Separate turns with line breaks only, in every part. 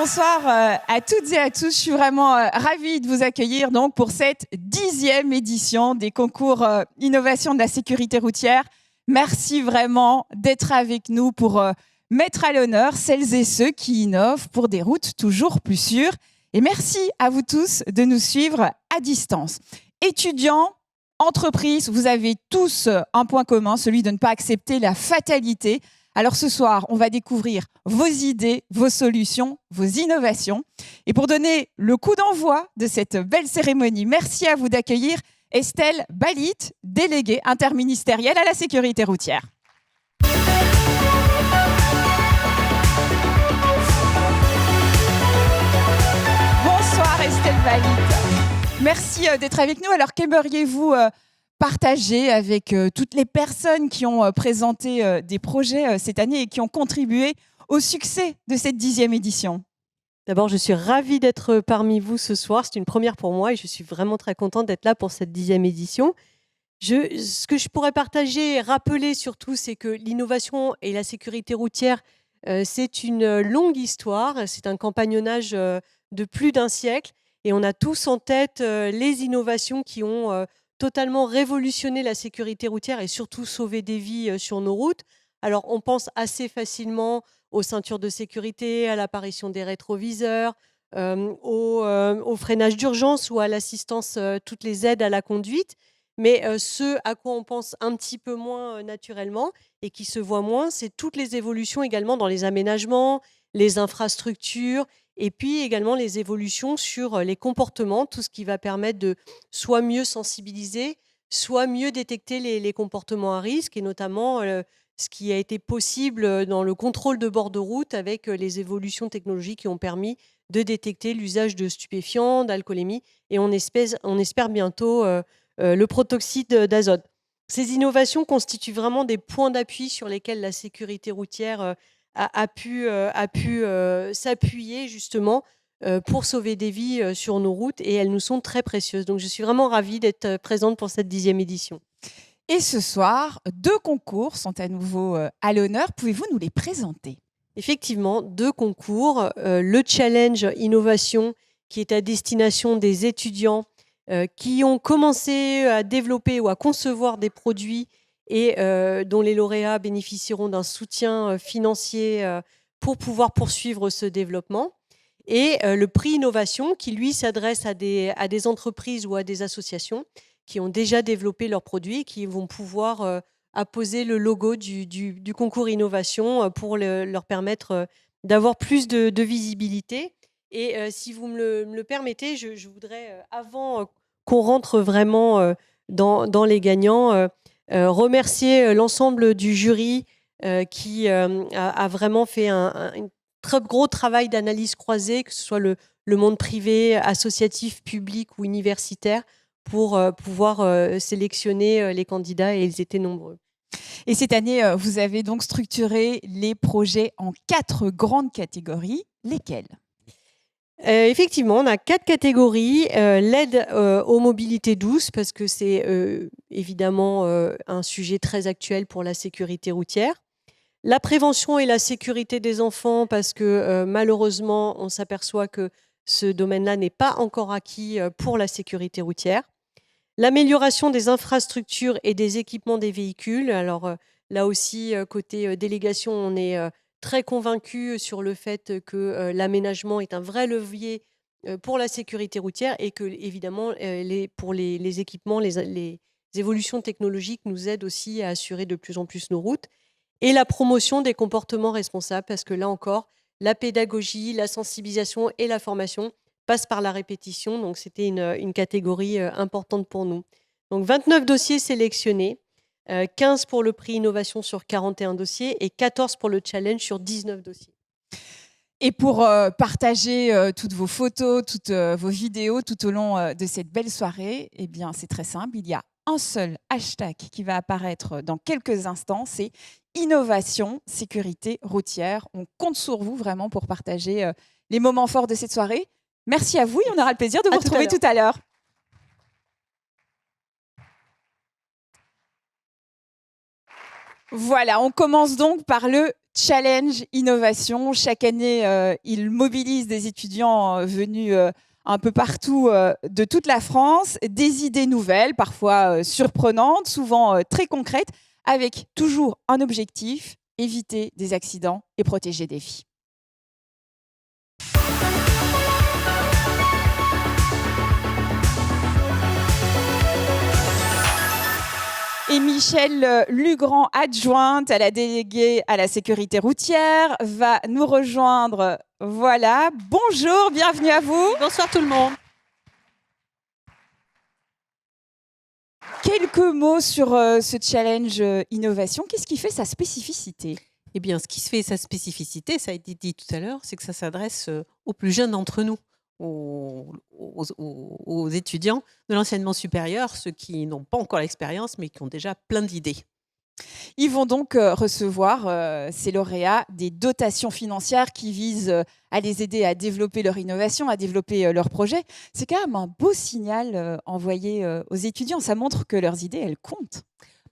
bonsoir à toutes et à tous. Je suis vraiment ravie de vous accueillir donc pour cette 10e édition des concours Innovation de la sécurité routière. Merci vraiment d'être avec nous pour mettre à l'honneur celles et ceux qui innovent pour des routes toujours plus sûres. Et merci à vous tous de nous suivre à distance. Étudiants, entreprises, vous avez tous un point commun, celui de ne pas accepter la fatalité. Alors ce soir, on va découvrir vos idées, vos solutions, vos innovations. Et pour donner le coup d'envoi de cette belle cérémonie, merci à vous d'accueillir Estelle Balit, déléguée interministérielle à la sécurité routière. Bonsoir Estelle Balit. Merci d'être avec nous. Alors qu'aimeriez-vous partager avec toutes les personnes qui ont présenté des projets cette année et qui ont contribué au succès de cette 10e édition?
D'abord, je suis ravie d'être parmi vous ce soir. C'est une première pour moi et je suis vraiment très contente d'être là pour cette 10e édition. Ce que je pourrais partager et rappeler surtout, c'est que l'innovation et la sécurité routière, c'est une longue histoire. C'est un compagnonnage de plus d'un siècle. Et on a tous en tête les innovations qui ont totalement révolutionné la sécurité routière et surtout sauvé des vies sur nos routes. Alors, on pense assez facilement aux ceintures de sécurité, à l'apparition des rétroviseurs, au freinage d'urgence ou à l'assistance, toutes les aides à la conduite. Mais ce à quoi on pense un petit peu moins naturellement et qui se voit moins, c'est toutes les évolutions également dans les aménagements, les infrastructures et puis également les évolutions sur les comportements, tout ce qui va permettre de soit mieux sensibiliser, soit mieux détecter les comportements à risque et notamment ce qui a été possible dans le contrôle de bord de route avec les évolutions technologiques qui ont permis de détecter l'usage de stupéfiants, d'alcoolémie et on espère bientôt le protoxyde d'azote. Ces innovations constituent vraiment des points d'appui sur lesquels la sécurité routière a pu s'appuyer justement pour sauver des vies sur nos routes et elles nous sont très précieuses. Donc je suis vraiment ravie d'être présente pour cette 10e édition.
Et ce soir, 2 concours sont à nouveau à l'honneur. Pouvez-vous nous les présenter?
Effectivement, 2 concours. Le Challenge Innovation qui est à destination des étudiants qui ont commencé à développer ou à concevoir des produits et dont les lauréats bénéficieront d'un soutien financier pour pouvoir poursuivre ce développement. Et le prix Innovation qui, lui, s'adresse à des entreprises ou à des associations qui ont déjà développé leurs produits et qui vont pouvoir apposer le logo du concours Innovation pour leur permettre d'avoir plus de visibilité. Et si vous me le permettez, je voudrais, avant qu'on rentre vraiment dans les gagnants, remercier l'ensemble du jury qui a vraiment fait un très gros travail d'analyse croisée, que ce soit le monde privé, associatif, public ou universitaire, pour pouvoir sélectionner les candidats et ils étaient nombreux.
Et cette année, vous avez donc structuré les projets en 4 grandes catégories. Lesquelles?
Effectivement, on a 4 catégories. L'aide aux mobilités douces, parce que c'est évidemment un sujet très actuel pour la sécurité routière. La prévention et la sécurité des enfants, parce que malheureusement, on s'aperçoit que ce domaine-là n'est pas encore acquis pour la sécurité routière. L'amélioration des infrastructures et des équipements des véhicules. Alors là aussi, côté délégation, on est très convaincus sur le fait que l'aménagement est un vrai levier pour la sécurité routière et que, évidemment, pour les équipements, les évolutions technologiques nous aident aussi à assurer de plus en plus nos routes. Et la promotion des comportements responsables, parce que là encore, la pédagogie, la sensibilisation et la formation passent par la répétition. Donc, c'était une catégorie importante pour nous. Donc, 29 dossiers sélectionnés, 15 pour le prix Innovation sur 41 dossiers et 14 pour le challenge sur 19 dossiers.
Et pour partager toutes vos photos, toutes vos vidéos tout au long de cette belle soirée, eh bien, c'est très simple. Il y a un seul hashtag qui va apparaître dans quelques instants, c'est Innovation Sécurité Routière. On compte sur vous vraiment pour partager les moments forts de cette soirée. Merci à vous et on aura le plaisir de vous retrouver tout à l'heure. Voilà, on commence donc par le Challenge Innovation. Chaque année, il mobilise des étudiants venus un peu partout de toute la France, des idées nouvelles, parfois surprenantes, souvent très concrètes, avec toujours un objectif, éviter des accidents et protéger des vies. Et Michèle Lugrand, adjointe à la déléguée à la sécurité routière, va nous rejoindre. Voilà, bonjour, bienvenue à vous.
Bonsoir tout le monde.
Quelques mots sur ce challenge innovation. Qu'est-ce qui fait sa spécificité ?
Eh bien, ce qui fait sa spécificité, ça a été dit tout à l'heure, c'est que ça s'adresse aux plus jeunes d'entre nous, aux étudiants de l'enseignement supérieur, ceux qui n'ont pas encore l'expérience, mais qui ont déjà plein d'idées.
Ils vont donc recevoir, ces lauréats, des dotations financières qui visent à les aider à développer leur innovation, à développer leur projet. C'est quand même un beau signal envoyé aux étudiants. Ça montre que leurs idées, elles comptent.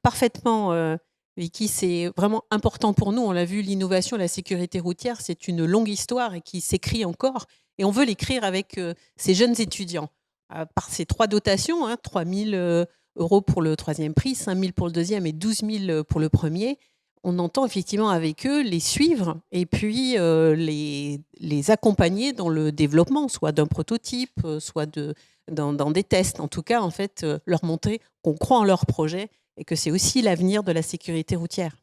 Parfaitement, Vicky, c'est vraiment important pour nous. On l'a vu, l'innovation, la sécurité routière, c'est une longue histoire et qui s'écrit encore. Et on veut l'écrire avec ces jeunes étudiants. Par ces 3 dotations, 3 000 euros pour le 3e prix, 5 000 pour le 2e et 12 000 pour le 1er. On entend effectivement avec eux les suivre et puis les accompagner dans le développement, soit d'un prototype, soit dans des tests. En tout cas, en fait, leur montrer qu'on croit en leur projet et que c'est aussi l'avenir de la sécurité routière.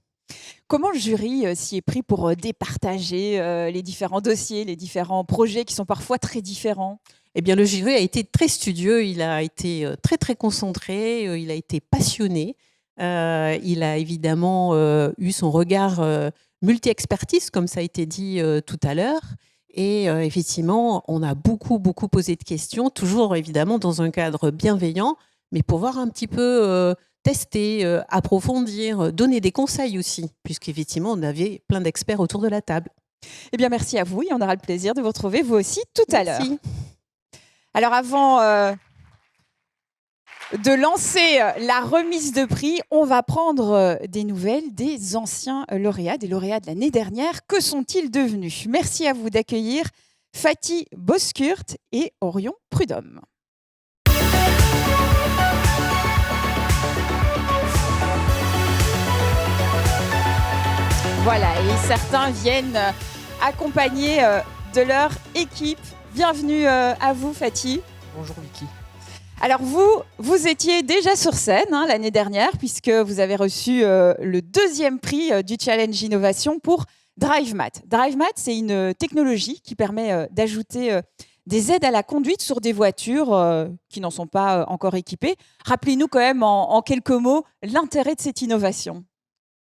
Comment le jury s'y est pris pour départager les différents dossiers, les différents projets qui sont parfois très différents ?
Eh bien, le jury a été très studieux, il a été très très concentré, il a été passionné. Il a évidemment eu son regard multi-expertise, comme ça a été dit tout à l'heure. Et effectivement, on a beaucoup posé de questions, toujours évidemment dans un cadre bienveillant, mais pour voir un petit peu tester, approfondir, donner des conseils aussi, puisqu'effectivement, on avait plein d'experts autour de la table.
Eh bien, merci à vous et on aura le plaisir de vous retrouver vous aussi tout à l'heure.
Merci.
Alors avant de lancer la remise de prix, on va prendre des nouvelles des anciens lauréats, des lauréats de l'année dernière. Que sont-ils devenus ? Merci à vous d'accueillir Fatih Bozkurt et Orion Prudhomme. Voilà, et certains viennent accompagnés de leur équipe. Bienvenue à vous, Fatih.
Bonjour Vicky.
Alors vous étiez déjà sur scène l'année dernière puisque vous avez reçu le 2e prix du Challenge Innovation pour DriveMat. DriveMat, c'est une technologie qui permet d'ajouter des aides à la conduite sur des voitures qui n'en sont pas encore équipées. Rappelez-nous quand même en quelques mots l'intérêt de cette innovation.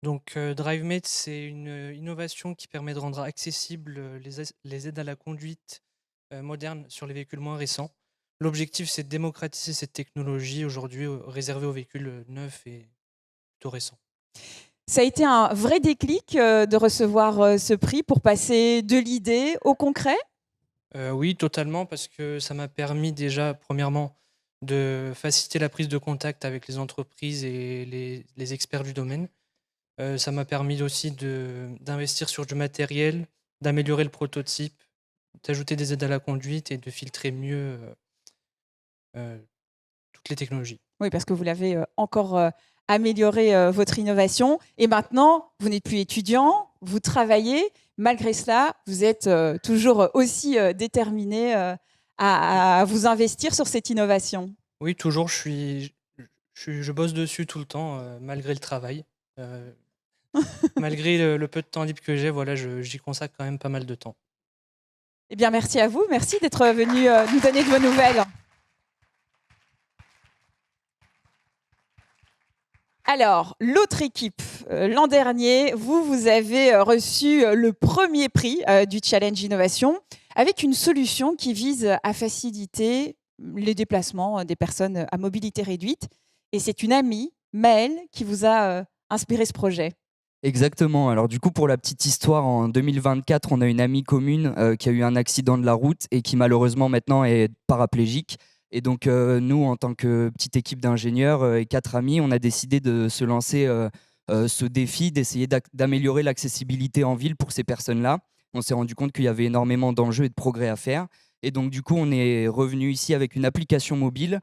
Donc DriveMate, c'est une innovation qui permet de rendre accessibles les aides à la conduite modernes sur les véhicules moins récents. L'objectif, c'est de démocratiser cette technologie aujourd'hui réservée aux véhicules neufs et plutôt récents.
Ça a été un vrai déclic de recevoir ce prix pour passer de l'idée au concret ?
Oui, totalement, parce que ça m'a permis déjà, premièrement, de faciliter la prise de contact avec les entreprises et les experts du domaine. Ça m'a permis aussi d'investir sur du matériel, d'améliorer le prototype, d'ajouter des aides à la conduite et de filtrer mieux toutes les technologies.
Oui, parce que vous l'avez encore amélioré votre innovation. Et maintenant, vous n'êtes plus étudiant, vous travaillez. Malgré cela, vous êtes toujours aussi déterminé à vous investir sur cette innovation.
Oui, toujours. Je bosse dessus tout le temps, malgré le travail. Malgré le peu de temps libre que j'ai, voilà, j'y consacre quand même pas mal de temps.
Eh bien, merci à vous. Merci d'être venu nous donner de vos nouvelles. Alors, l'autre équipe, l'an dernier, vous avez reçu le 1er prix du Challenge Innovation avec une solution qui vise à faciliter les déplacements des personnes à mobilité réduite. Et c'est une amie, Maëlle, qui vous a inspiré ce projet.
Exactement. Alors du coup, pour la petite histoire, en 2024, on a une amie commune qui a eu un accident de la route et qui malheureusement maintenant est paraplégique. Et donc nous, en tant que petite équipe d'ingénieurs et 4 amis, on a décidé de se lancer ce défi d'essayer d'améliorer l'accessibilité en ville pour ces personnes-là. On s'est rendu compte qu'il y avait énormément d'enjeux et de progrès à faire. Et donc, du coup, on est revenu ici avec une application mobile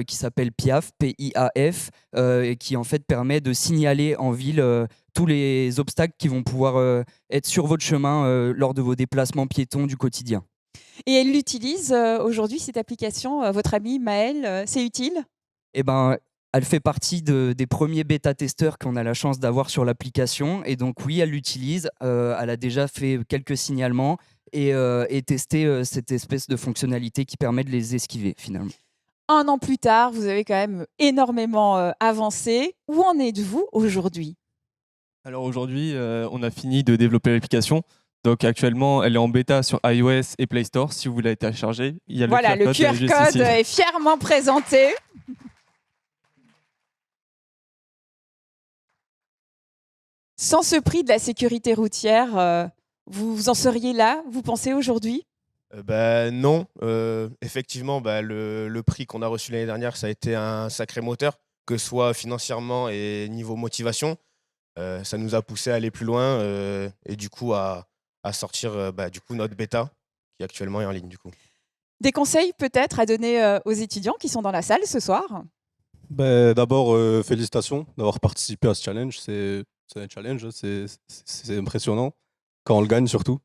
qui s'appelle PIAF, P-I-A-F, et qui en fait permet de signaler en ville tous les obstacles qui vont pouvoir être sur votre chemin lors de vos déplacements piétons du quotidien.
Et elle l'utilise aujourd'hui, cette application, votre ami Maël, c'est utile?
Eh ben, elle fait partie des premiers bêta-testeurs qu'on a la chance d'avoir sur l'application. Et donc, oui, elle l'utilise. Elle a déjà fait quelques signalements et testé cette espèce de fonctionnalité qui permet de les esquiver, finalement.
1 an plus tard, vous avez quand même énormément avancé. Où en êtes-vous aujourd'hui?
Alors aujourd'hui, on a fini de développer l'application. Donc actuellement, elle est en bêta sur iOS et Play Store. Si vous voulez la télécharger, il y a
Voilà, le QR
juste
code
ici.
est fièrement présenté. Sans ce prix de la sécurité routière, vous en seriez là, vous pensez, aujourd'hui?
Non, effectivement, le prix qu'on a reçu l'année dernière, ça a été un sacré moteur, que ce soit financièrement et niveau motivation. Ça nous a poussé à aller plus loin et du coup à sortir notre bêta qui actuellement est en ligne. Du coup.
Des conseils peut-être à donner aux étudiants qui sont dans la salle ce soir?
D'abord, félicitations d'avoir participé à ce challenge. C'est un challenge, c'est impressionnant quand on le gagne surtout.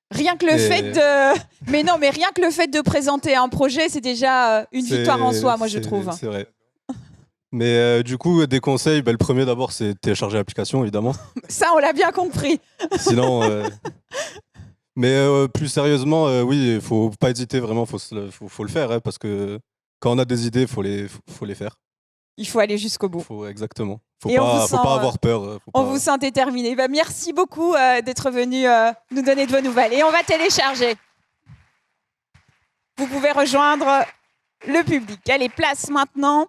Rien que le fait de... Mais non, mais rien que le fait de présenter un projet, c'est déjà une victoire en soi, moi je trouve.
C'est vrai. Mais du coup, des conseils, le premier d'abord, c'est télécharger l'application, évidemment.
Ça, on l'a bien compris.
Sinon, mais plus sérieusement, oui, il faut pas hésiter, vraiment, faut le faire, hein, parce que quand on a des idées, faut les faire.
Il faut aller jusqu'au bout.
Exactement. Faut
Et
pas avoir peur.
On vous sent déterminé. Merci beaucoup d'être venu nous donner de vos nouvelles. Et on va télécharger. Vous pouvez rejoindre le public. Allez, place maintenant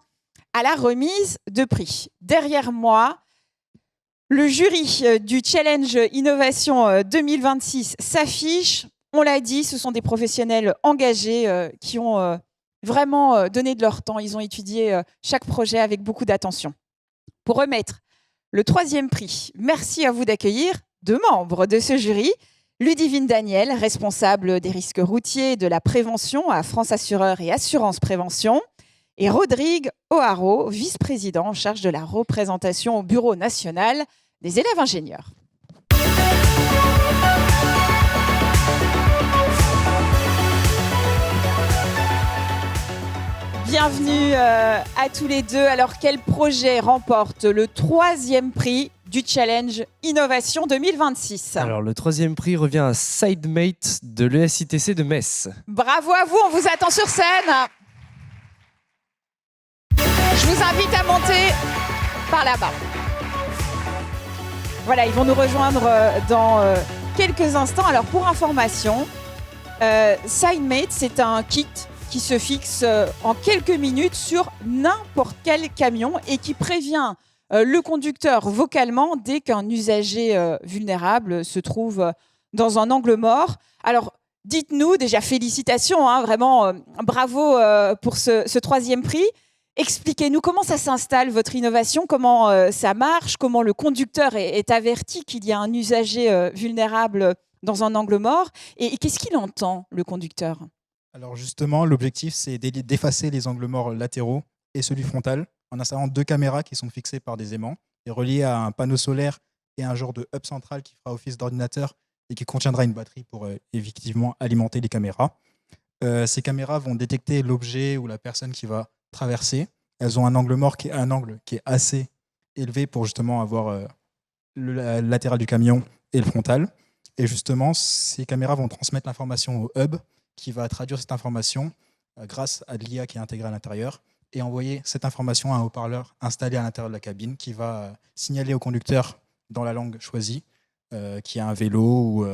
à la remise de prix. Derrière moi, le jury du Challenge Innovation 2026 s'affiche. On l'a dit, ce sont des professionnels engagés qui ont vraiment donné de leur temps. Ils ont étudié chaque projet avec beaucoup d'attention. Pour remettre le 3e prix, merci à vous d'accueillir 2 membres de ce jury. Ludivine Daniel, responsable des risques routiers et de la prévention à France Assureur et Assurance Prévention. Et Rodrigue O'Haraud, vice-président en charge de la représentation au Bureau national des élèves ingénieurs. Bienvenue à tous les deux. Alors, quel projet remporte le 3e prix du Challenge Innovation 2026?
Alors, le 3e prix revient à SideMate de l'ESITC de Metz.
Bravo à vous, on vous attend sur scène. Je vous invite à monter par là-bas. Voilà, ils vont nous rejoindre dans quelques instants. Alors, pour information, SideMate, c'est un kit qui se fixe en quelques minutes sur n'importe quel camion et qui prévient le conducteur vocalement dès qu'un usager vulnérable se trouve dans un angle mort. Alors, dites-nous, déjà félicitations, hein, vraiment bravo pour ce 3e prix. Expliquez-nous comment ça s'installe, votre innovation, comment ça marche, comment le conducteur est averti qu'il y a un usager vulnérable dans un angle mort et qu'est-ce qu'il entend, le conducteur ?
Alors justement, l'objectif, c'est d'effacer les angles morts latéraux et celui frontal en installant 2 caméras qui sont fixées par des aimants et reliées à un panneau solaire et un genre de hub central qui fera office d'ordinateur et qui contiendra une batterie pour effectivement alimenter les caméras. Ces caméras vont détecter l'objet ou la personne qui va traverser. Elles ont un angle mort qui est assez élevé pour justement avoir le latéral du camion et le frontal. Et justement, ces caméras vont transmettre l'information au hub qui va traduire cette information grâce à de l'IA qui est intégrée à l'intérieur et envoyer cette information à un haut-parleur installé à l'intérieur de la cabine qui va signaler au conducteur dans la langue choisie qu'il y a un vélo ou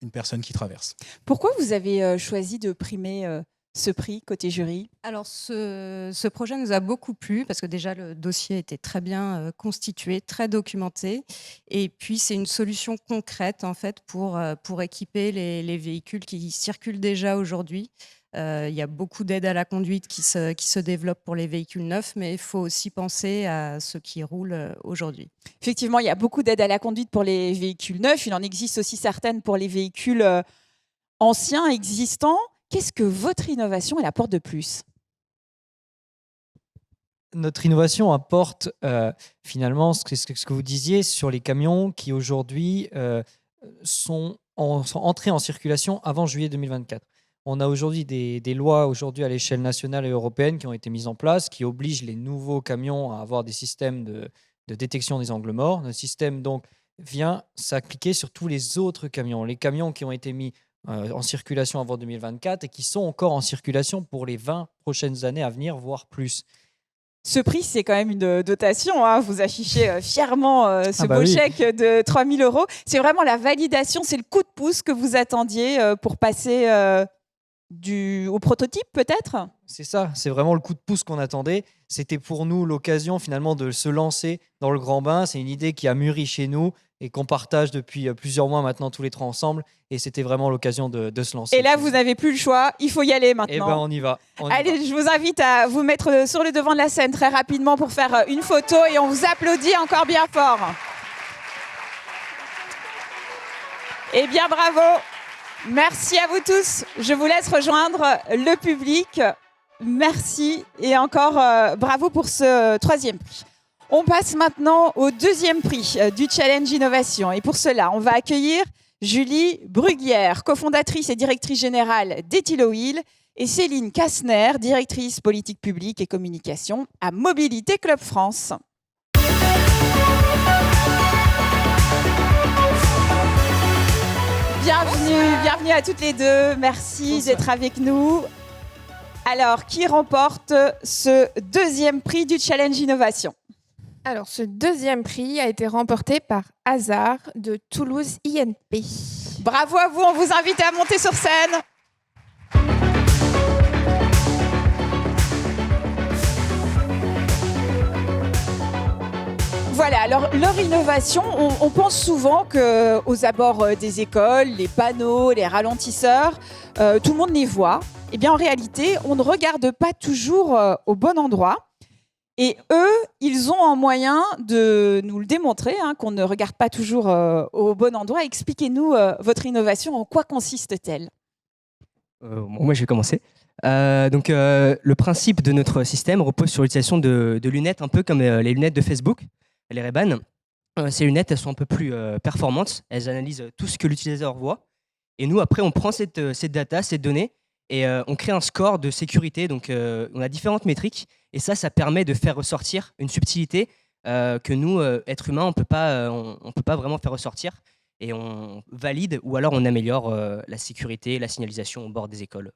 une personne qui traverse.
Pourquoi vous avez choisi de primer ce prix côté jury?
Alors, ce projet nous a beaucoup plu parce que déjà, le dossier était très bien constitué, très documenté. Et puis, c'est une solution concrète, en fait, pour équiper les véhicules qui circulent déjà aujourd'hui. Il y a beaucoup d'aides à la conduite qui se développent pour les véhicules neufs, mais il faut aussi penser à ceux qui roulent aujourd'hui.
Effectivement, il y a beaucoup d'aides à la conduite pour les véhicules neufs. Il en existe aussi certaines pour les véhicules anciens, existants. Qu'est-ce que votre innovation elle apporte de plus?
Notre innovation apporte finalement ce que vous disiez sur les camions qui aujourd'hui sont entrés en circulation avant juillet 2024. On a aujourd'hui des lois aujourd'hui à l'échelle nationale et européenne qui ont été mises en place, qui obligent les nouveaux camions à avoir des systèmes de détection des angles morts. Notre système donc vient s'appliquer sur tous les autres camions. Les camions qui ont été mis en circulation avant 2024 et qui sont encore en circulation pour les 20 prochaines années à venir, voire plus.
Ce prix, c'est quand même une dotation. Hein. Vous affichez fièrement ce beau
oui.
chèque de 3 000 €. C'est vraiment la validation, c'est le coup de pouce que vous attendiez pour passer au prototype, peut-être?
C'est ça, c'est vraiment le coup de pouce qu'on attendait. C'était pour nous l'occasion finalement de se lancer dans le grand bain. C'est une idée qui a mûri chez nous et qu'on partage depuis plusieurs mois maintenant tous les trois ensemble. Et c'était vraiment l'occasion de se lancer.
Et là, vous n'avez plus le choix, il faut y aller maintenant.
Eh ben, on y va.
Allez, je vous invite à vous mettre sur le devant de la scène très rapidement pour faire une photo et on vous applaudit encore bien fort. Eh bien, bravo. Merci à vous tous. Je vous laisse rejoindre le public. Merci et encore bravo pour ce 3e prix. On passe maintenant au 2e prix du Challenge Innovation. Et pour cela, on va accueillir Julie Bruguière, cofondatrice et directrice générale d'Ethyloil, et Céline Kastner, directrice politique publique et communication à Mobilité Club France. Bienvenue à toutes les deux. Merci d'être avec nous. Alors, qui remporte ce 2e prix du Challenge Innovation?
Alors, ce 2e prix a été remporté par Hazard de Toulouse INP.
Bravo à vous, on vous invite à monter sur scène. Voilà, alors leur innovation, on pense souvent qu'aux abords des écoles, les panneaux, les ralentisseurs, tout le monde les voit. Eh bien, en réalité, on ne regarde pas toujours au bon endroit. Et eux, ils ont un moyen de nous le démontrer, qu'on ne regarde pas toujours au bon endroit. Expliquez-nous votre innovation, en quoi consiste-t-elle?
Moi, je vais commencer. Le principe de notre système repose sur l'utilisation de lunettes, un peu comme les lunettes de Facebook, les Ray-Ban. Ces lunettes, elles sont un peu plus performantes. Elles analysent tout ce que l'utilisateur voit. Et nous, après, on prend cette data, ces données, et on crée un score de sécurité. Donc, on a différentes métriques. Et ça permet de faire ressortir une subtilité que nous, êtres humains, on peut pas vraiment faire ressortir. Et on valide ou alors on améliore la sécurité, la signalisation au bord des écoles.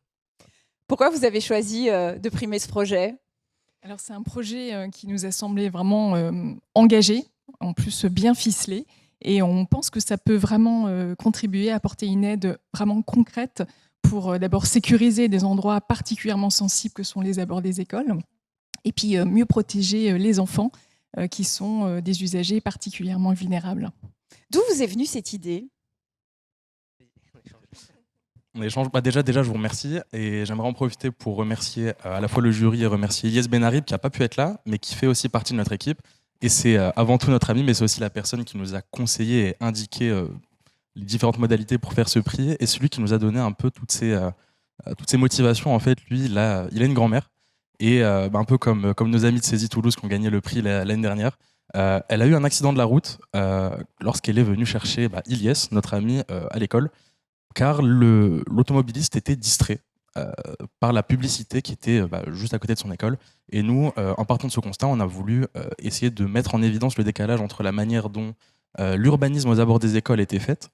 Pourquoi vous avez choisi de primer ce projet?
Alors, c'est un projet qui nous a semblé vraiment engagé, en plus bien ficelé. Et on pense que ça peut vraiment contribuer à apporter une aide vraiment concrète pour d'abord sécuriser des endroits particulièrement sensibles que sont les abords des écoles. Et puis mieux protéger les enfants qui sont des usagers particulièrement vulnérables.
D'où vous est venue cette idée?
On échange. Déjà, je vous remercie et j'aimerais en profiter pour remercier à la fois le jury et remercier Yes Benarib qui n'a pas pu être là, mais qui fait aussi partie de notre équipe. Et c'est avant tout notre ami, mais c'est aussi la personne qui nous a conseillé et indiqué les différentes modalités pour faire ce prix et celui qui nous a donné un peu toutes ces motivations. En fait, lui, il a une grand-mère. Et un peu comme nos amis de Saisie Toulouse qui ont gagné le prix l'année dernière, elle a eu un accident de la route lorsqu'elle est venue chercher Ilyes, notre ami, à l'école, car l'automobiliste était distrait par la publicité qui était juste à côté de son école. Et nous, en partant de ce constat, on a voulu essayer de mettre en évidence le décalage entre la manière dont l'urbanisme aux abords des écoles était fait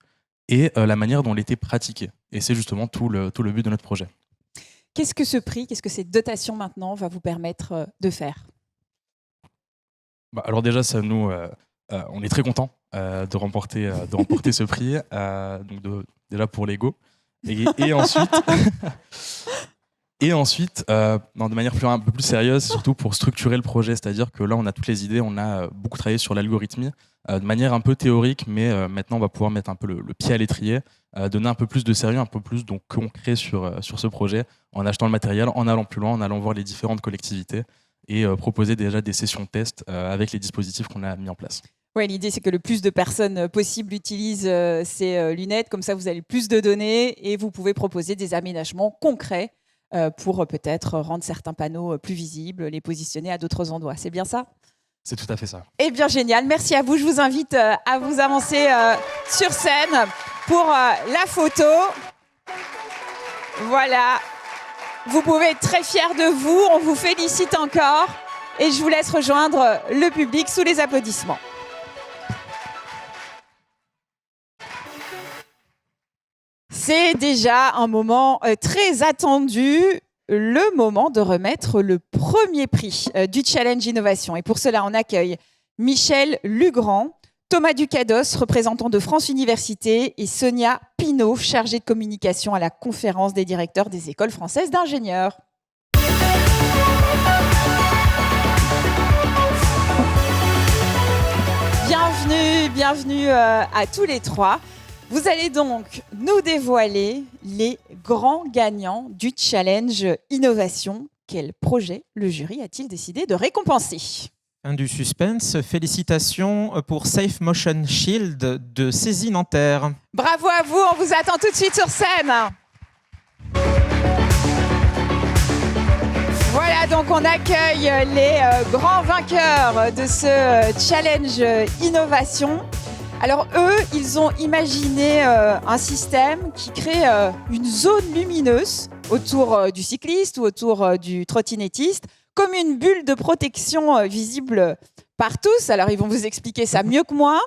et la manière dont il était pratiqué. Et c'est justement tout le but de notre projet.
Qu'est-ce que ce prix, qu'est-ce que cette dotation maintenant va vous permettre de faire?
Alors déjà, ça nous, on est très contents de remporter ce prix, donc déjà pour l'ego. Et ensuite, Et ensuite, de manière un peu plus sérieuse, surtout pour structurer le projet, c'est-à-dire que là, on a toutes les idées, on a beaucoup travaillé sur l'algorithmie, de manière un peu théorique, mais maintenant, on va pouvoir mettre un peu le pied à l'étrier, donner un peu plus de sérieux, un peu plus donc, concret sur ce projet, en achetant le matériel, en allant plus loin, en allant voir les différentes collectivités et proposer déjà des sessions test avec les dispositifs qu'on a mis en place.
Ouais, l'idée, c'est que le plus de personnes possible utilisent ces lunettes. Comme ça, vous avez plus de données et vous pouvez proposer des aménagements concrets pour peut-être rendre certains panneaux plus visibles, les positionner à d'autres endroits. C'est bien ça ?
C'est tout à fait ça.
Eh bien, génial. Merci à vous. Je vous invite à vous avancer sur scène pour la photo. Voilà. Vous pouvez être très fiers de vous. On vous félicite encore. Et je vous laisse rejoindre le public sous les applaudissements. C'est déjà un moment très attendu, le moment de remettre le premier prix du Challenge Innovation. Et pour cela, on accueille Michel Lugrand, Thomas Ducados, représentant de France Université, et Sonia Pinault, chargée de communication à la conférence des directeurs des écoles françaises d'ingénieurs. Bienvenue à tous les trois. Vous allez donc nous dévoiler les grands gagnants du Challenge Innovation. Quel projet le jury a-t-il décidé de récompenser ?
Fin du suspense, félicitations pour Safe Motion Shield de Saisie Nanterre.
Bravo à vous, on vous attend tout de suite sur scène. Voilà, donc on accueille les grands vainqueurs de ce Challenge Innovation. Alors eux, ils ont imaginé un système qui crée une zone lumineuse autour du cycliste ou autour du trottinettiste, comme une bulle de protection visible par tous. Alors ils vont vous expliquer ça mieux que moi.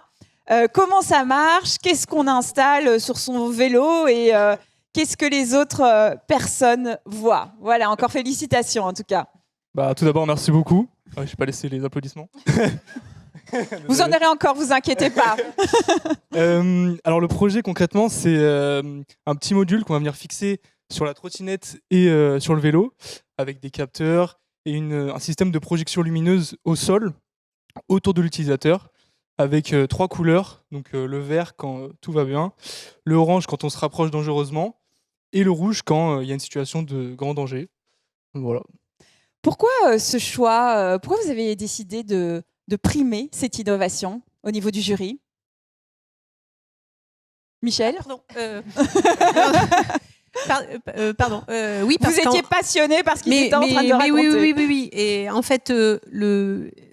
Comment ça marche, qu'est-ce qu'on installe sur son vélo et qu'est-ce que les autres personnes voient. Voilà, encore félicitations en tout cas.
Tout d'abord, merci beaucoup. Je n'ai pas laissé les applaudissements.
Vous en aurez encore, vous inquiétez pas.
Alors le projet concrètement, c'est un petit module qu'on va venir fixer sur la trottinette et sur le vélo, avec des capteurs et un système de projection lumineuse au sol, autour de l'utilisateur, avec 3 couleurs, donc le vert quand tout va bien, le orange quand on se rapproche dangereusement, et le rouge quand il y a une situation de grand danger. Voilà.
Pourquoi ce choix pourquoi vous avez décidé de primer cette innovation au niveau du jury ? Michel ?
Pardon. Oui, parce
vous étiez passionné par ce qu'ils étaient en train de raconter.
Oui. Et en fait,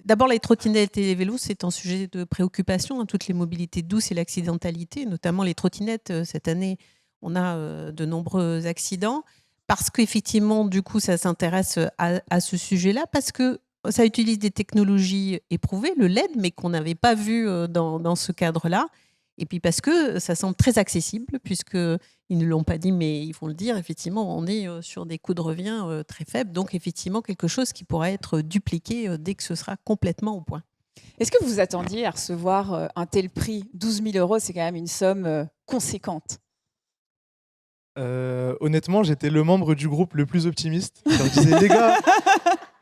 d'abord, les trottinettes et les vélos, c'est un sujet de préoccupation. Toutes les mobilités douces et l'accidentalité, notamment les trottinettes. Cette année, on a de nombreux accidents. Parce qu'effectivement, du coup, ça s'intéresse à ce sujet-là, parce que ça utilise des technologies éprouvées, le LED, mais qu'on n'avait pas vu dans ce cadre-là. Et puis parce que ça semble très accessible, puisqu'ils ne l'ont pas dit, mais ils vont le dire, effectivement, on est sur des coûts de revient très faibles. Donc, effectivement, quelque chose qui pourra être dupliqué dès que ce sera complètement au point.
Est-ce que vous attendiez à recevoir un tel prix ? 12 000 €, c'est quand même une somme conséquente.
Honnêtement, j'étais le membre du groupe le plus optimiste.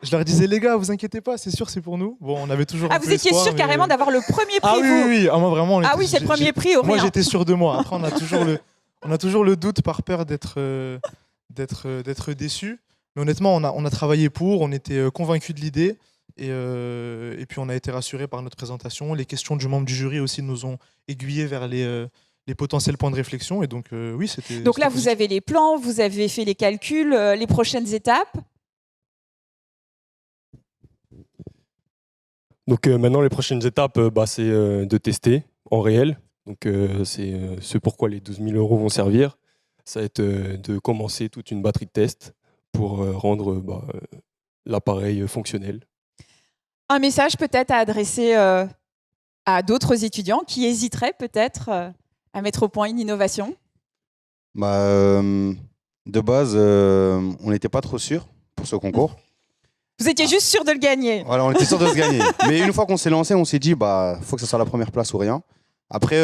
Je leur disais, les gars, vous inquiétez pas, c'est sûr, c'est pour nous. Bon, on avait toujours.
Vous étiez sûr carrément d'avoir le premier prix,
Oui. Moi, vraiment.
C'est le premier prix ou rien.
Moi, j'étais sûr de moi. Après, on a toujours le doute par peur d'être déçu. Mais honnêtement, on a travaillé pour, on était convaincus de l'idée. Et puis, on a été rassurés par notre présentation. Les questions du membre du jury aussi nous ont aiguillés vers les potentiels points de réflexion. Et donc, oui, c'était.
Donc là, vous avez les plans, vous avez fait les calculs, les prochaines étapes.
Donc maintenant, les prochaines étapes, c'est de tester en réel. Donc c'est ce pourquoi les 12 000 € vont servir. Ça va être de commencer toute une batterie de tests pour rendre l'appareil fonctionnel.
Un message peut-être à adresser à d'autres étudiants qui hésiteraient peut-être à mettre au point une innovation.
De base, on n'était pas trop sûr pour ce concours.
Vous étiez juste sûr de le gagner.
Voilà, on était sûr de se gagner. Mais une fois qu'on s'est lancé, on s'est dit, faut que ce soit la première place ou rien. Après,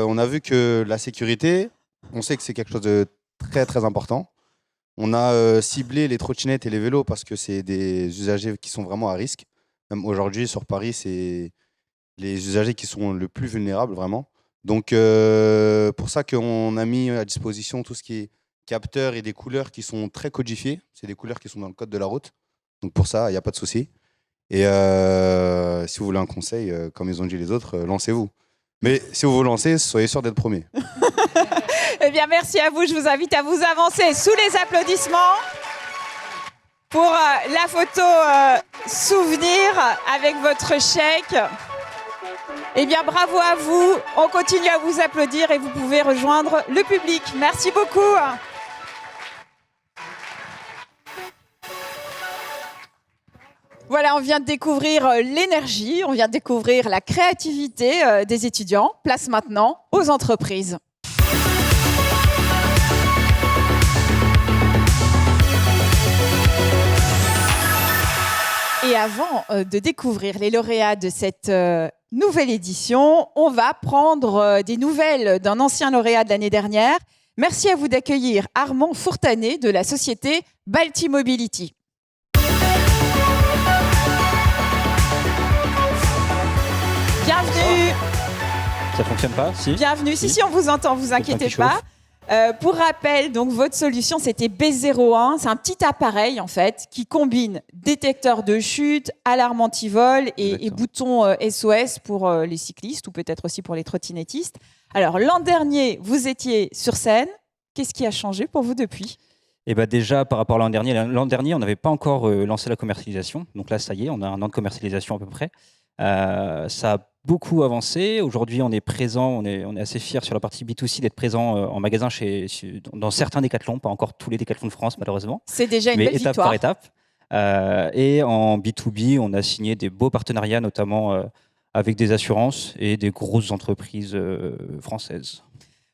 on a vu que la sécurité, on sait que c'est quelque chose de très très important. On a ciblé les trottinettes et les vélos parce que c'est des usagers qui sont vraiment à risque. Même aujourd'hui, sur Paris, c'est les usagers qui sont le plus vulnérables, vraiment. Donc, pour ça qu'on a mis à disposition tout ce qui est capteurs et des couleurs qui sont très codifiées. C'est des couleurs qui sont dans le code de la route. Donc, pour ça, il n'y a pas de souci. Et si vous voulez un conseil, comme ils ont dit les autres, lancez-vous. Mais si vous vous lancez, soyez sûr d'être premier.
Eh bien, merci à vous. Je vous invite à vous avancer sous les applaudissements pour la photo souvenir avec votre chèque. Eh bien, bravo à vous. On continue à vous applaudir et vous pouvez rejoindre le public. Merci beaucoup. Voilà, on vient de découvrir l'énergie, on vient de découvrir la créativité des étudiants. Place maintenant aux entreprises. Et avant de découvrir les lauréats de cette nouvelle édition, on va prendre des nouvelles d'un ancien lauréat de l'année dernière. Merci à vous d'accueillir Armand Fourtanet de la société Baltimobility. Bienvenue.
Ça fonctionne pas? Si.
Bienvenue. Si, on vous entend, vous inquiétez pas. Pour rappel, donc votre solution c'était B01, c'est un petit appareil en fait qui combine détecteur de chute, alarme anti-vol et bouton SOS pour les cyclistes ou peut-être aussi pour les trottinettistes. Alors l'an dernier, vous étiez sur scène. Qu'est-ce qui a changé pour vous depuis ?
Et bah déjà par rapport à l'an dernier, on n'avait pas encore lancé la commercialisation. Donc là, ça y est, on a un an de commercialisation à peu près. Ça a beaucoup avancé. Aujourd'hui, on est présent, on est assez fiers sur la partie B2C d'être présent en magasin dans certains décathlons, pas encore tous les décathlons de France malheureusement.
C'est déjà une belle
étape
victoire.
par étape. Et en B2B, on a signé des beaux partenariats, notamment avec des assurances et des grosses entreprises françaises.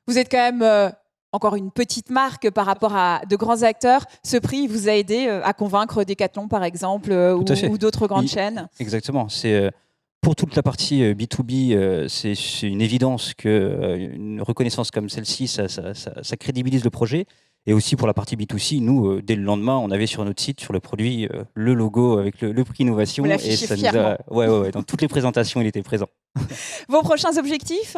Vous êtes quand même encore une petite marque par rapport à de grands acteurs. Ce prix vous a aidé à convaincre Decathlon par exemple ou d'autres grandes chaînes.
Exactement. C'est pour toute la partie B2B, c'est une évidence qu'une reconnaissance comme celle-ci, ça crédibilise le projet. Et aussi pour la partie B2C, nous, dès le lendemain, on avait sur notre site, sur le produit, le logo avec le prix innovation.
Vous l'affichez fièrement.
Ouais, dans toutes les présentations, il était présent.
Vos prochains objectifs ?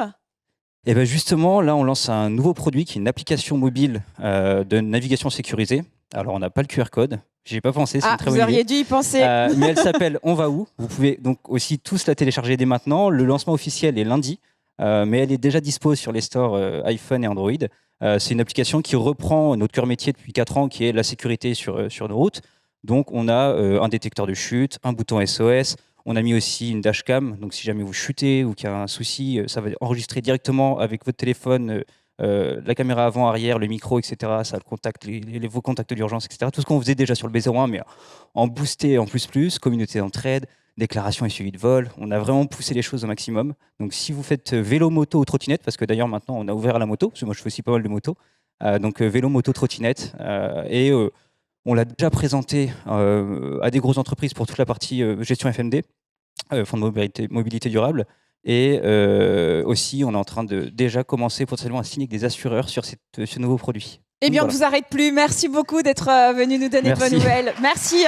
Et bien justement, là, on lance un nouveau produit qui est une application mobile de navigation sécurisée. Alors, on n'a pas le QR code. J'y ai pas pensé, c'est une très bonne idée.
Vous auriez dû y penser.
Mais elle s'appelle On va où ? Vous pouvez donc aussi tous la télécharger dès maintenant. Le lancement officiel est lundi, mais elle est déjà dispo sur les stores iPhone et Android. C'est une application qui reprend notre cœur métier depuis 4 ans, qui est la sécurité sur nos routes. Donc, on a un détecteur de chute, un bouton SOS. On a mis aussi une dashcam. Donc, si jamais vous chutez ou qu'il y a un souci, ça va enregistrer directement avec votre téléphone la caméra avant, arrière, le micro, etc. Ça le contacte, vos contacts d'urgence, etc. Tout ce qu'on faisait déjà sur le B01, mais en boosté en plus, communauté d'entraide, déclaration et suivi de vol. On a vraiment poussé les choses au maximum. Donc, si vous faites vélo, moto ou trottinette, parce que d'ailleurs maintenant on a ouvert à la moto, parce que moi je fais aussi pas mal de moto, donc vélo, moto, trottinette, et on l'a déjà présenté à des grosses entreprises pour toute la partie gestion FMD, fonds de mobilité durable. Et aussi, on est en train de déjà commencer potentiellement à signer avec des assureurs sur ce nouveau produit.
Eh bien,
Donc,
on ne vous arrête plus. Merci beaucoup d'être venu nous donner de bonnes nouvelles. Merci.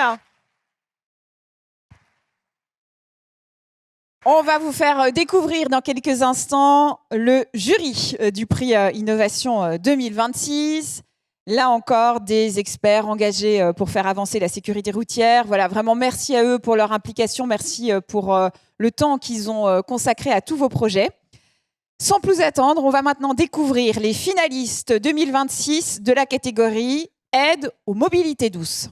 On va vous faire découvrir dans quelques instants le jury du prix Innovation 2026. Là encore, des experts engagés pour faire avancer la sécurité routière. Voilà, vraiment merci à eux pour leur implication. Merci pour le temps qu'ils ont consacré à tous vos projets. Sans plus attendre, on va maintenant découvrir les finalistes 2026 de la catégorie Aide aux mobilités douces.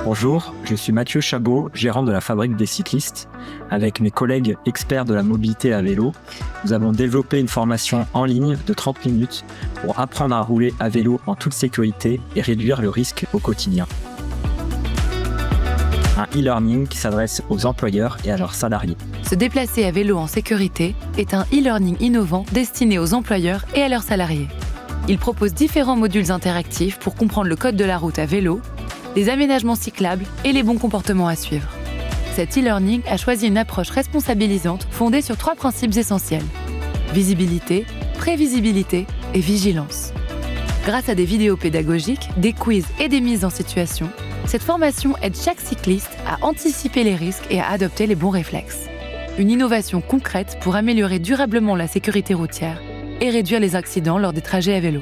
Bonjour, je suis Mathieu Chabot, gérant de la Fabrique des cyclistes. Avec mes collègues experts de la mobilité à vélo, nous avons développé une formation en ligne de 30 minutes pour apprendre à rouler à vélo en toute sécurité et réduire le risque au quotidien. Un e-learning qui s'adresse aux employeurs et à leurs salariés.
Se déplacer à vélo en sécurité est un e-learning innovant destiné aux employeurs et à leurs salariés.
Il propose différents modules interactifs pour comprendre le code de la route à vélo, les aménagements cyclables et les bons comportements à suivre. Cet e-learning a choisi une approche responsabilisante fondée sur 3 principes essentiels: visibilité, prévisibilité et vigilance. Grâce à des vidéos pédagogiques, des quiz et des mises en situation, cette formation aide chaque cycliste à anticiper les risques et à adopter les bons réflexes. Une innovation concrète pour améliorer durablement la sécurité routière et réduire les accidents lors des trajets à vélo.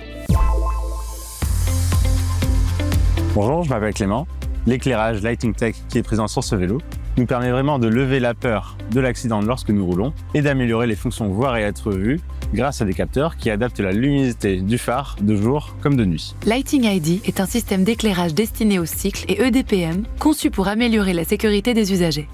Bonjour, je m'appelle Clément. L'éclairage Lighting Tech qui est présent sur ce vélo nous permet vraiment de lever la peur de l'accident lorsque nous roulons et d'améliorer les fonctions voir et être vues grâce à des capteurs qui adaptent la luminosité du phare de jour comme de nuit.
Lighting ID est un système d'éclairage destiné aux cycles et EDPM conçu pour améliorer la sécurité des usagers.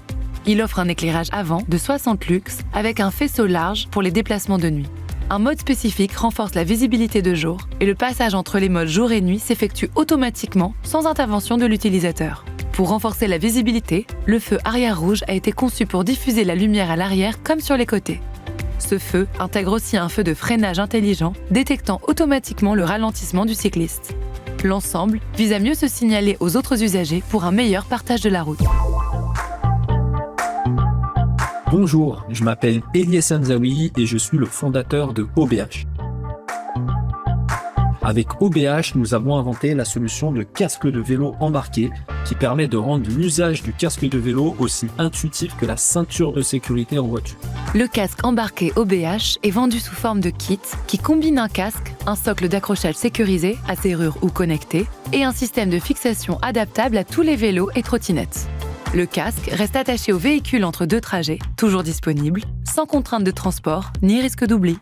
Il offre un éclairage avant de 60 lux avec un faisceau large pour les déplacements de nuit. Un mode spécifique renforce la visibilité de jour et le passage entre les modes jour et nuit s'effectue automatiquement sans intervention de l'utilisateur. Pour renforcer la visibilité, le feu arrière rouge a été conçu pour diffuser la lumière à l'arrière comme sur les côtés. Ce feu intègre aussi un feu de freinage intelligent, détectant automatiquement le ralentissement du cycliste. L'ensemble vise à mieux se signaler aux autres usagers pour un meilleur partage de la route.
Bonjour, je m'appelle Elias Hamzaoui et je suis le fondateur de OBH. Avec OBH, nous avons inventé la solution de casque de vélo embarqué qui permet de rendre l'usage du casque de vélo aussi intuitif que la ceinture de sécurité en voiture.
Le casque embarqué OBH est vendu sous forme de kit qui combine un casque, un socle d'accrochage sécurisé, à serrure ou connecté, et un système de fixation adaptable à tous les vélos et trottinettes. Le casque reste attaché au véhicule entre 2 trajets, toujours disponible, sans contrainte de transport ni risque d'oubli.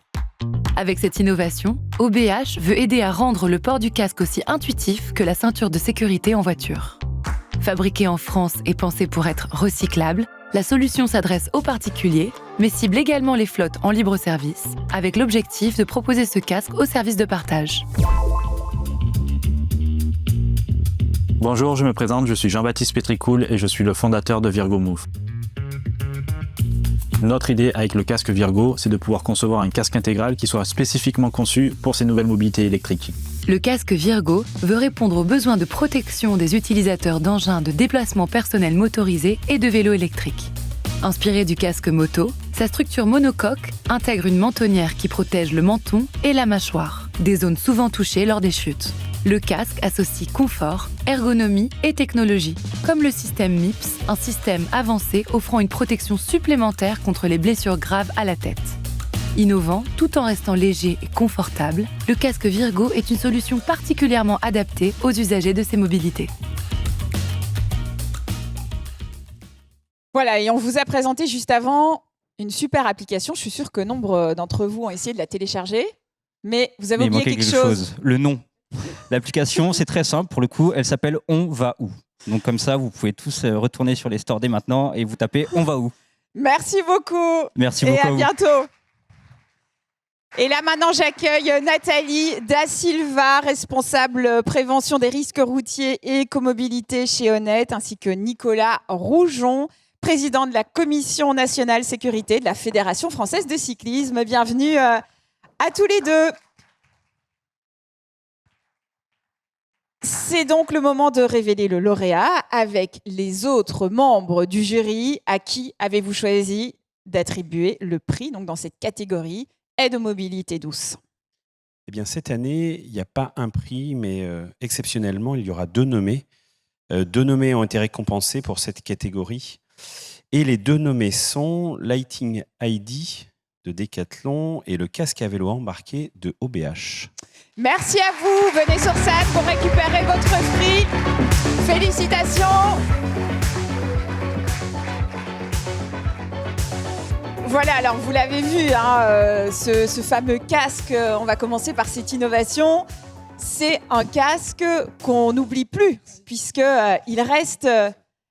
Avec cette innovation, OBH veut aider à rendre le port du casque aussi intuitif que la ceinture de sécurité en voiture. Fabriquée en France et pensée pour être recyclable, la solution s'adresse aux particuliers, mais cible également les flottes en libre service, avec l'objectif de proposer ce casque au service de partage.
Bonjour, je me présente, je suis Jean-Baptiste Pétricoul et je suis le fondateur de Virgo Move. Notre idée avec le casque Virgo, c'est de pouvoir concevoir un casque intégral qui soit spécifiquement conçu pour ces nouvelles mobilités électriques.
Le casque Virgo veut répondre aux besoins de protection des utilisateurs d'engins de déplacement personnel motorisés et de vélos électriques. Inspiré du casque moto, sa structure monocoque intègre une mentonnière qui protège le menton et la mâchoire, des zones souvent touchées lors des chutes. Le casque associe confort, ergonomie et technologie, comme le système MIPS, un système avancé offrant une protection supplémentaire contre les blessures graves à la tête. Innovant, tout en restant léger et confortable, le casque Virgo est une solution particulièrement adaptée aux usagers de ces mobilités.
Voilà, et on vous a présenté juste avant une super application. Je suis sûre que nombre d'entre vous ont essayé de la télécharger, mais vous avez oublié quelque chose.
Le nom. L'application, c'est très simple. Pour le coup, elle s'appelle On va où. Donc comme ça, vous pouvez tous retourner sur les stores dès maintenant et vous tapez On va où.
Merci beaucoup.
Merci beaucoup.
Et à
vous.
bientôt. Et là maintenant, j'accueille Nathalie Da Silva, responsable prévention des risques routiers et écomobilité chez Honnête, ainsi que Nicolas Roujon, président de la Commission nationale sécurité de la Fédération française de cyclisme. Bienvenue à tous les deux. C'est donc le moment de révéler le lauréat avec les autres membres du jury. À qui avez-vous choisi d'attribuer le prix donc dans cette catégorie aide aux mobilités douces?
Eh bien, cette année, il n'y a pas un prix, mais exceptionnellement, il y aura 2 nommés. 2 nommés ont été récompensés pour cette catégorie. Et les 2 nommés sont Lighting ID de Decathlon et le casque à vélo embarqué de OBH.
Merci à vous. Venez sur scène pour récupérer votre prix. Félicitations. Voilà, alors vous l'avez vu, hein, ce fameux casque, on va commencer par cette innovation. C'est un casque qu'on n'oublie plus, puisqu'il reste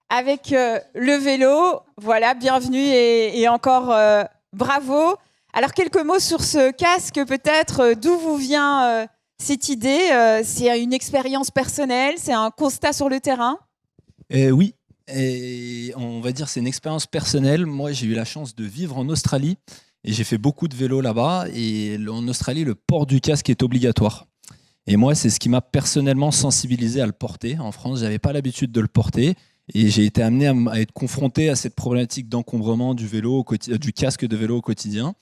avec le vélo. Voilà, bienvenue et encore bravo. Alors, quelques mots sur ce casque, peut-être. D'où vous vient cette idée? C'est une expérience personnelle? C'est un constat sur le terrain?
Oui, et on va dire c'est une expérience personnelle. Moi, j'ai eu la chance de vivre en Australie et j'ai fait beaucoup de vélo là-bas. Et en Australie, le port du casque est obligatoire.
Et moi, c'est ce qui m'a personnellement sensibilisé à le porter. En France, je n'avais pas l'habitude de le porter. Et j'ai été amené à être confronté à cette problématique d'encombrement du vélo, du casque de vélo au quotidien.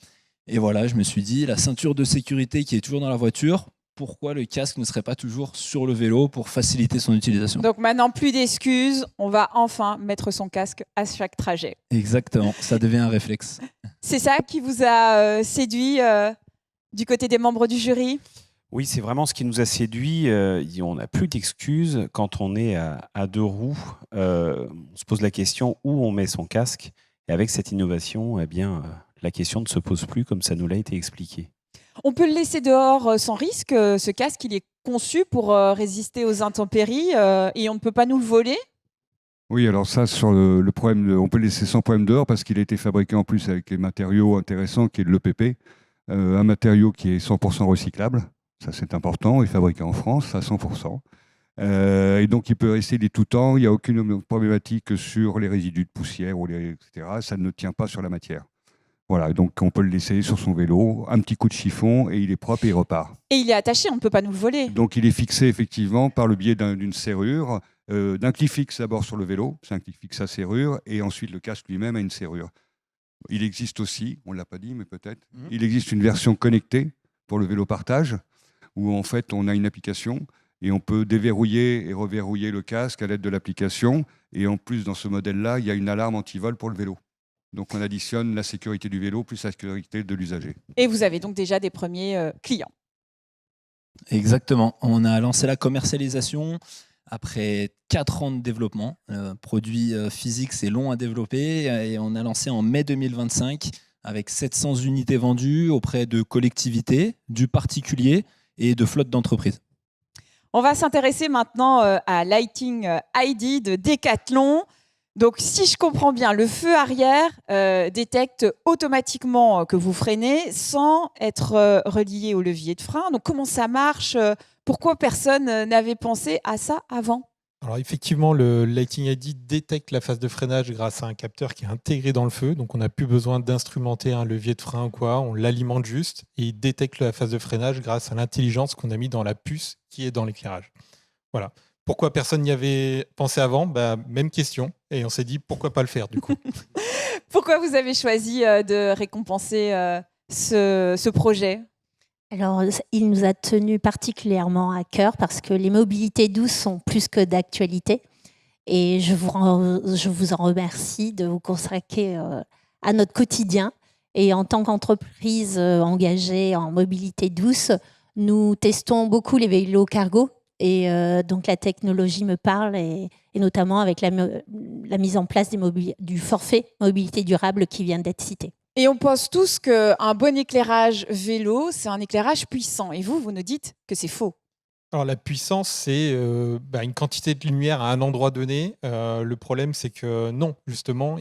Et voilà, je me suis dit, la ceinture de sécurité qui est toujours dans la voiture, pourquoi le casque ne serait pas toujours sur le vélo pour faciliter son utilisation?
Donc maintenant, plus d'excuses, on va enfin mettre son casque à chaque trajet.
Exactement, ça devient un réflexe.
C'est ça qui vous a séduit du côté des membres du jury?
Oui, c'est vraiment ce qui nous a séduit. On n'a plus d'excuses. Quand on est à deux roues, on se pose la question où on met son casque. Et avec cette innovation, eh bien, la question ne se pose plus comme ça nous l'a été expliqué.
On peut le laisser dehors sans risque. Ce casque, il est conçu pour résister aux intempéries et on ne peut pas nous le voler?
Oui, alors ça, sur le problème, on peut le laisser sans problème dehors parce qu'il a été fabriqué en plus avec des matériaux intéressants qui est de l'EPP, un matériau qui est 100% recyclable. Ça, c'est important, et fabriqué en France à 100%. Et donc, il peut rester tout temps. Il n'y a aucune problématique sur les résidus de poussière, etc. Ça ne tient pas sur la matière. Voilà, donc on peut le laisser sur son vélo, un petit coup de chiffon, et il est propre et il repart.
Et il est attaché, on ne peut pas nous le voler.
Donc, il est fixé effectivement par le biais d'une serrure, d'un clip fixe d'abord sur le vélo, c'est un clip fixe à serrure, et ensuite le casque lui-même a une serrure. Il existe aussi, on ne l'a pas dit, mais peut-être, il existe une version connectée pour le vélo partage, où en fait on a une application et on peut déverrouiller et reverrouiller le casque à l'aide de l'application. Et en plus, dans ce modèle-là, il y a une alarme anti-vol pour le vélo. Donc on additionne la sécurité du vélo plus la sécurité de l'usager.
Et vous avez donc déjà des premiers clients.
Exactement. On a lancé la commercialisation après 4 ans de développement. Produit physique, c'est long à développer. Et on a lancé en mai 2025 avec 700 unités vendues auprès de collectivités, du particulier et de flottes d'entreprises.
On va s'intéresser maintenant à Lighting ID de Decathlon. Donc, si je comprends bien, le feu arrière détecte automatiquement que vous freinez sans être relié au levier de frein. Donc, comment ça marche? Pourquoi personne n'avait pensé à ça avant?
Alors effectivement, le Lighting ID détecte la phase de freinage grâce à un capteur qui est intégré dans le feu. Donc on n'a plus besoin d'instrumenter un levier de frein ou quoi. On l'alimente juste et il détecte la phase de freinage grâce à l'intelligence qu'on a mis dans la puce qui est dans l'éclairage. Voilà. Pourquoi personne n'y avait pensé avant? Même question. Et on s'est dit pourquoi pas le faire du coup.
Pourquoi vous avez choisi de récompenser ce projet?
Alors, il nous a tenu particulièrement à cœur parce que les mobilités douces sont plus que d'actualité. Et je vous en remercie de vous consacrer à notre quotidien. Et en tant qu'entreprise engagée en mobilité douce, nous testons beaucoup les vélos cargo. Et donc, la technologie me parle, et notamment avec la mise en place du forfait mobilité durable qui vient d'être cité.
Et on pense tous qu'un bon éclairage vélo, c'est un éclairage puissant. Et vous nous dites que c'est faux.
Alors la puissance, c'est une quantité de lumière à un endroit donné. Le problème, c'est que non, justement,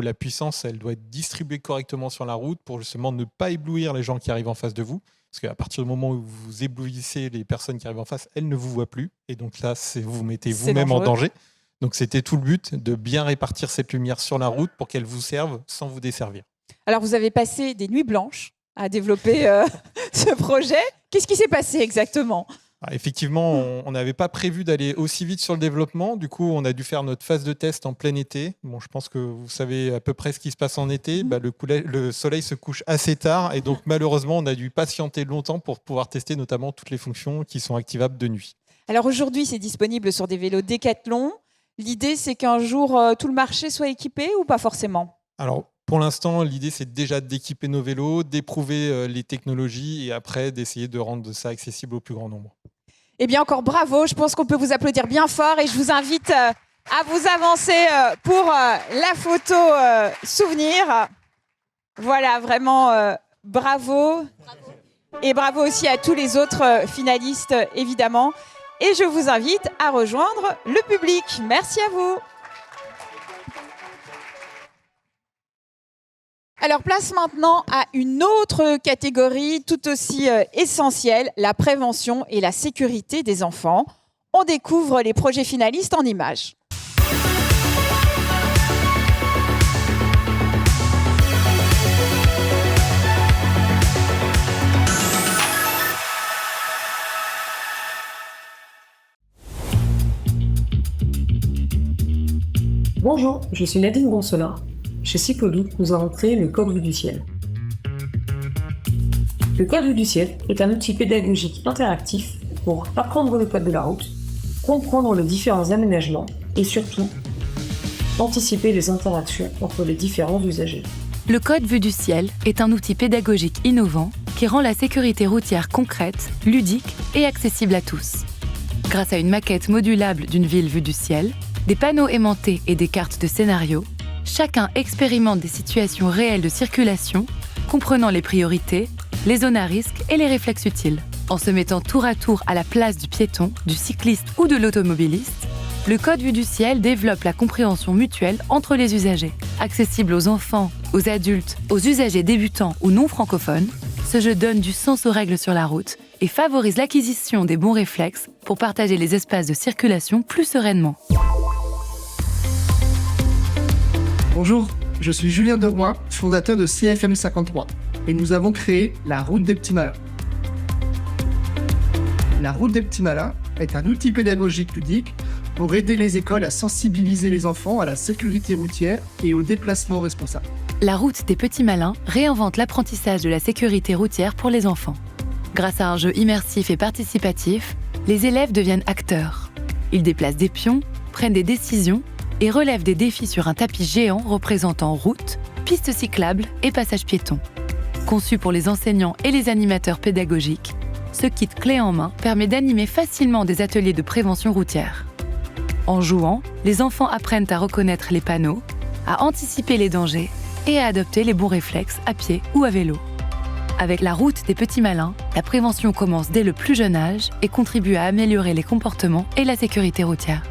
la puissance, elle doit être distribuée correctement sur la route pour justement ne pas éblouir les gens qui arrivent en face de vous. Parce qu'à partir du moment où vous éblouissez les personnes qui arrivent en face, elles ne vous voient plus. Et donc là, vous vous mettez vous-même en danger. Donc c'était tout le but, de bien répartir cette lumière sur la route pour qu'elle vous serve sans vous desservir.
Alors, vous avez passé des nuits blanches à développer ce projet. Qu'est-ce qui s'est passé exactement?
Effectivement, on n'avait pas prévu d'aller aussi vite sur le développement. Du coup, on a dû faire notre phase de test en plein été. Bon, je pense que vous savez à peu près ce qui se passe en été. Le soleil se couche assez tard. Et donc, malheureusement, on a dû patienter longtemps pour pouvoir tester notamment toutes les fonctions qui sont activables de nuit.
Alors, aujourd'hui, c'est disponible sur des vélos Decathlon. L'idée, c'est qu'un jour, tout le marché soit équipé ou pas forcément?
Alors, pour l'instant, l'idée, c'est déjà d'équiper nos vélos, d'éprouver les technologies et après d'essayer de rendre ça accessible au plus grand nombre.
Eh bien, encore bravo. Je pense qu'on peut vous applaudir bien fort et je vous invite à vous avancer pour la photo souvenir. Voilà, vraiment bravo. Et bravo aussi à tous les autres finalistes, évidemment. Et je vous invite à rejoindre le public. Merci à vous. Alors, place maintenant à une autre catégorie tout aussi essentielle, la prévention et la sécurité des enfants. On découvre les projets finalistes en images.
Bonjour, je suis Nadine Bonsola. Chez Cyclodou, nous avons créé le Code Vue du Ciel. Le Code Vue du Ciel est un outil pédagogique interactif pour apprendre le code de la route, comprendre les différents aménagements et surtout anticiper les interactions entre les différents usagers.
Le Code Vue du Ciel est un outil pédagogique innovant qui rend la sécurité routière concrète, ludique et accessible à tous. Grâce à une maquette modulable d'une ville vue du ciel, des panneaux aimantés et des cartes de scénario, chacun expérimente des situations réelles de circulation, comprenant les priorités, les zones à risque et les réflexes utiles. En se mettant tour à tour à la place du piéton, du cycliste ou de l'automobiliste, le Code Vue du Ciel développe la compréhension mutuelle entre les usagers. Accessible aux enfants, aux adultes, aux usagers débutants ou non francophones, ce jeu donne du sens aux règles sur la route et favorise l'acquisition des bons réflexes pour partager les espaces de circulation plus sereinement.
Bonjour, je suis Julien Deroy, fondateur de CFM 53, et nous avons créé la Route des Petits Malins. La Route des Petits Malins est un outil pédagogique ludique pour aider les écoles à sensibiliser les enfants à la sécurité routière et au déplacement responsable.
La Route des Petits Malins réinvente l'apprentissage de la sécurité routière pour les enfants. Grâce à un jeu immersif et participatif, les élèves deviennent acteurs. Ils déplacent des pions, prennent des décisions et relèvent des défis sur un tapis géant représentant routes, pistes cyclables et passages piétons. Conçu pour les enseignants et les animateurs pédagogiques, ce kit clé en main permet d'animer facilement des ateliers de prévention routière. En jouant, les enfants apprennent à reconnaître les panneaux, à anticiper les dangers et à adopter les bons réflexes à pied ou à vélo. Avec la Route des Petits Malins, la prévention commence dès le plus jeune âge et contribue à améliorer les comportements et la sécurité routière.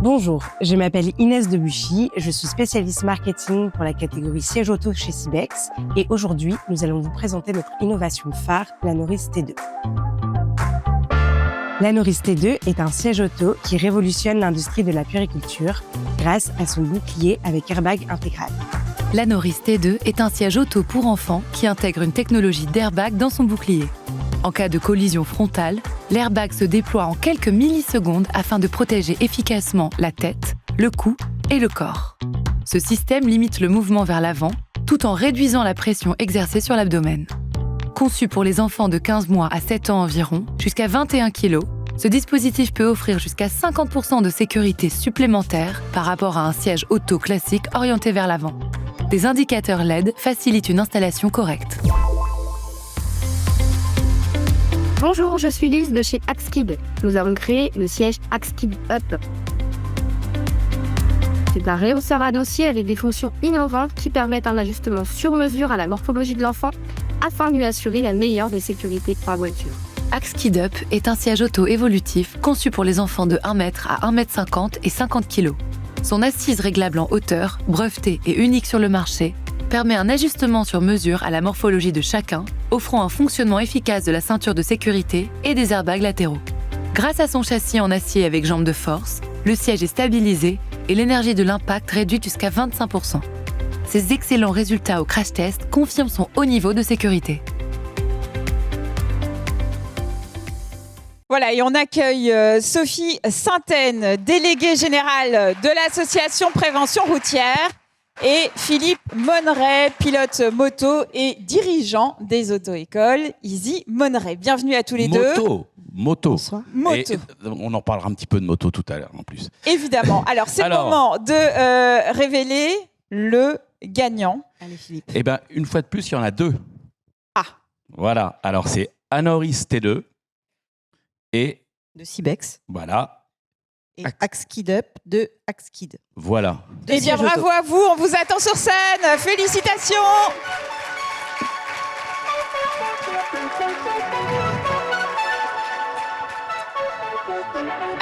Bonjour, je m'appelle Inès Debuchy, je suis spécialiste marketing pour la catégorie siège auto chez Cibex et aujourd'hui, nous allons vous présenter notre innovation phare, la Noris T2. La Noris T2 est un siège auto qui révolutionne l'industrie de la puériculture grâce à son bouclier avec airbag intégral.
La Noris T2 est un siège auto pour enfants qui intègre une technologie d'airbag dans son bouclier. En cas de collision frontale, l'airbag se déploie en quelques millisecondes afin de protéger efficacement la tête, le cou et le corps. Ce système limite le mouvement vers l'avant, tout en réduisant la pression exercée sur l'abdomen. Conçu pour les enfants de 15 mois à 7 ans environ, jusqu'à 21 kg, ce dispositif peut offrir jusqu'à 50% de sécurité supplémentaire par rapport à un siège auto classique orienté vers l'avant. Des indicateurs LED facilitent une installation correcte.
Bonjour, je suis Lise de chez Axkid. Nous avons créé le siège Axkid Up. C'est un rehausseur à dossier avec des fonctions innovantes qui permettent un ajustement sur mesure à la morphologie de l'enfant afin de lui assurer la meilleure des sécurités pour la voiture.
Axkid Up est un siège auto évolutif conçu pour les enfants de 1 m à 1,50 m et 50 kg. Son assise réglable en hauteur, brevetée et unique sur le marché, permet un ajustement sur mesure à la morphologie de chacun, offrant un fonctionnement efficace de la ceinture de sécurité et des airbags latéraux. Grâce à son châssis en acier avec jambes de force, le siège est stabilisé et l'énergie de l'impact réduite jusqu'à 25%. Ces excellents résultats au crash test confirment son haut niveau de sécurité.
Voilà, et on accueille Sophie Saintaine, déléguée générale de l'association Prévention Routière, et Philippe Monneret, pilote moto et dirigeant des auto-écoles Easy Monneret. Bienvenue à tous les deux.
Moto.
Moto.
Et on en parlera un petit peu de moto tout à l'heure en plus.
Évidemment. Alors, c'est le moment de révéler le gagnant. Allez, Philippe.
Eh bien, une fois de plus, il y en a deux.
Ah.
Voilà. Alors, c'est Anoris T2 et...
de Cibex.
Voilà.
Et Axkid Up de Axkid.
Voilà.
Eh bien, bravo à vous. On vous attend sur scène. Félicitations.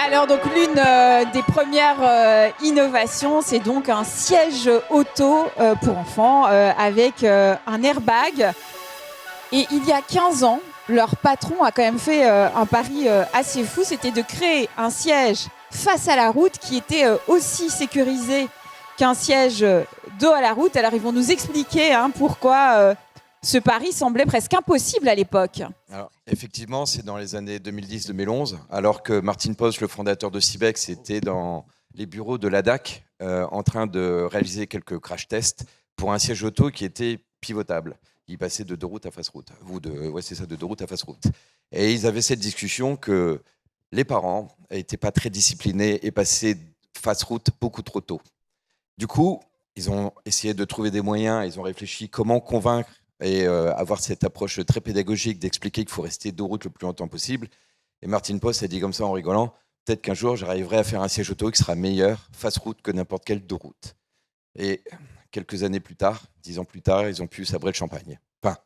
Alors, donc, l'une des premières innovations, c'est donc un siège auto pour enfants avec un airbag. Et il y a 15 ans, leur patron a quand même fait un pari assez fou, c'était de créer un siège face à la route qui était aussi sécurisé qu'un siège dos à la route. Alors ils vont nous expliquer pourquoi ce pari semblait presque impossible à l'époque.
Alors, effectivement, c'est dans les années 2010-2011, alors que Martin Post, le fondateur de Cibex, était dans
les bureaux de l'ADAC en train de réaliser quelques crash tests pour un siège auto qui était pivotable. Il passait de deux routes à face route. C'est ça, de deux routes à face route. Et ils avaient cette discussion que les parents n'étaient pas très disciplinés et passaient face route beaucoup trop tôt. Du coup, ils ont essayé de trouver des moyens, ils ont réfléchi comment convaincre et avoir cette approche très pédagogique d'expliquer qu'il faut rester deux routes le plus longtemps possible. Et Martin Post a dit comme ça en rigolant, peut-être qu'un jour j'arriverai à faire un siège auto qui sera meilleur face route que n'importe quelle deux routes. Et quelques années plus tard, 10 ans plus tard, ils ont pu sabrer le champagne. Enfin,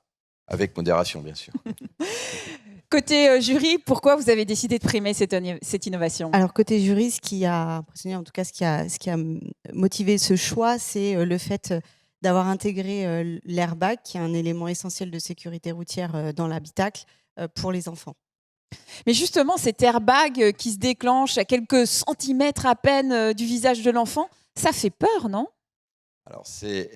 avec modération, bien sûr.
Côté jury, pourquoi vous avez décidé de primer cette innovation?
Alors côté jury, ce qui a motivé ce choix, c'est le fait d'avoir intégré l'airbag, qui est un élément essentiel de sécurité routière dans l'habitacle pour les enfants.
Mais justement, cet airbag qui se déclenche à quelques centimètres à peine du visage de l'enfant, ça fait peur, non?
Alors c'est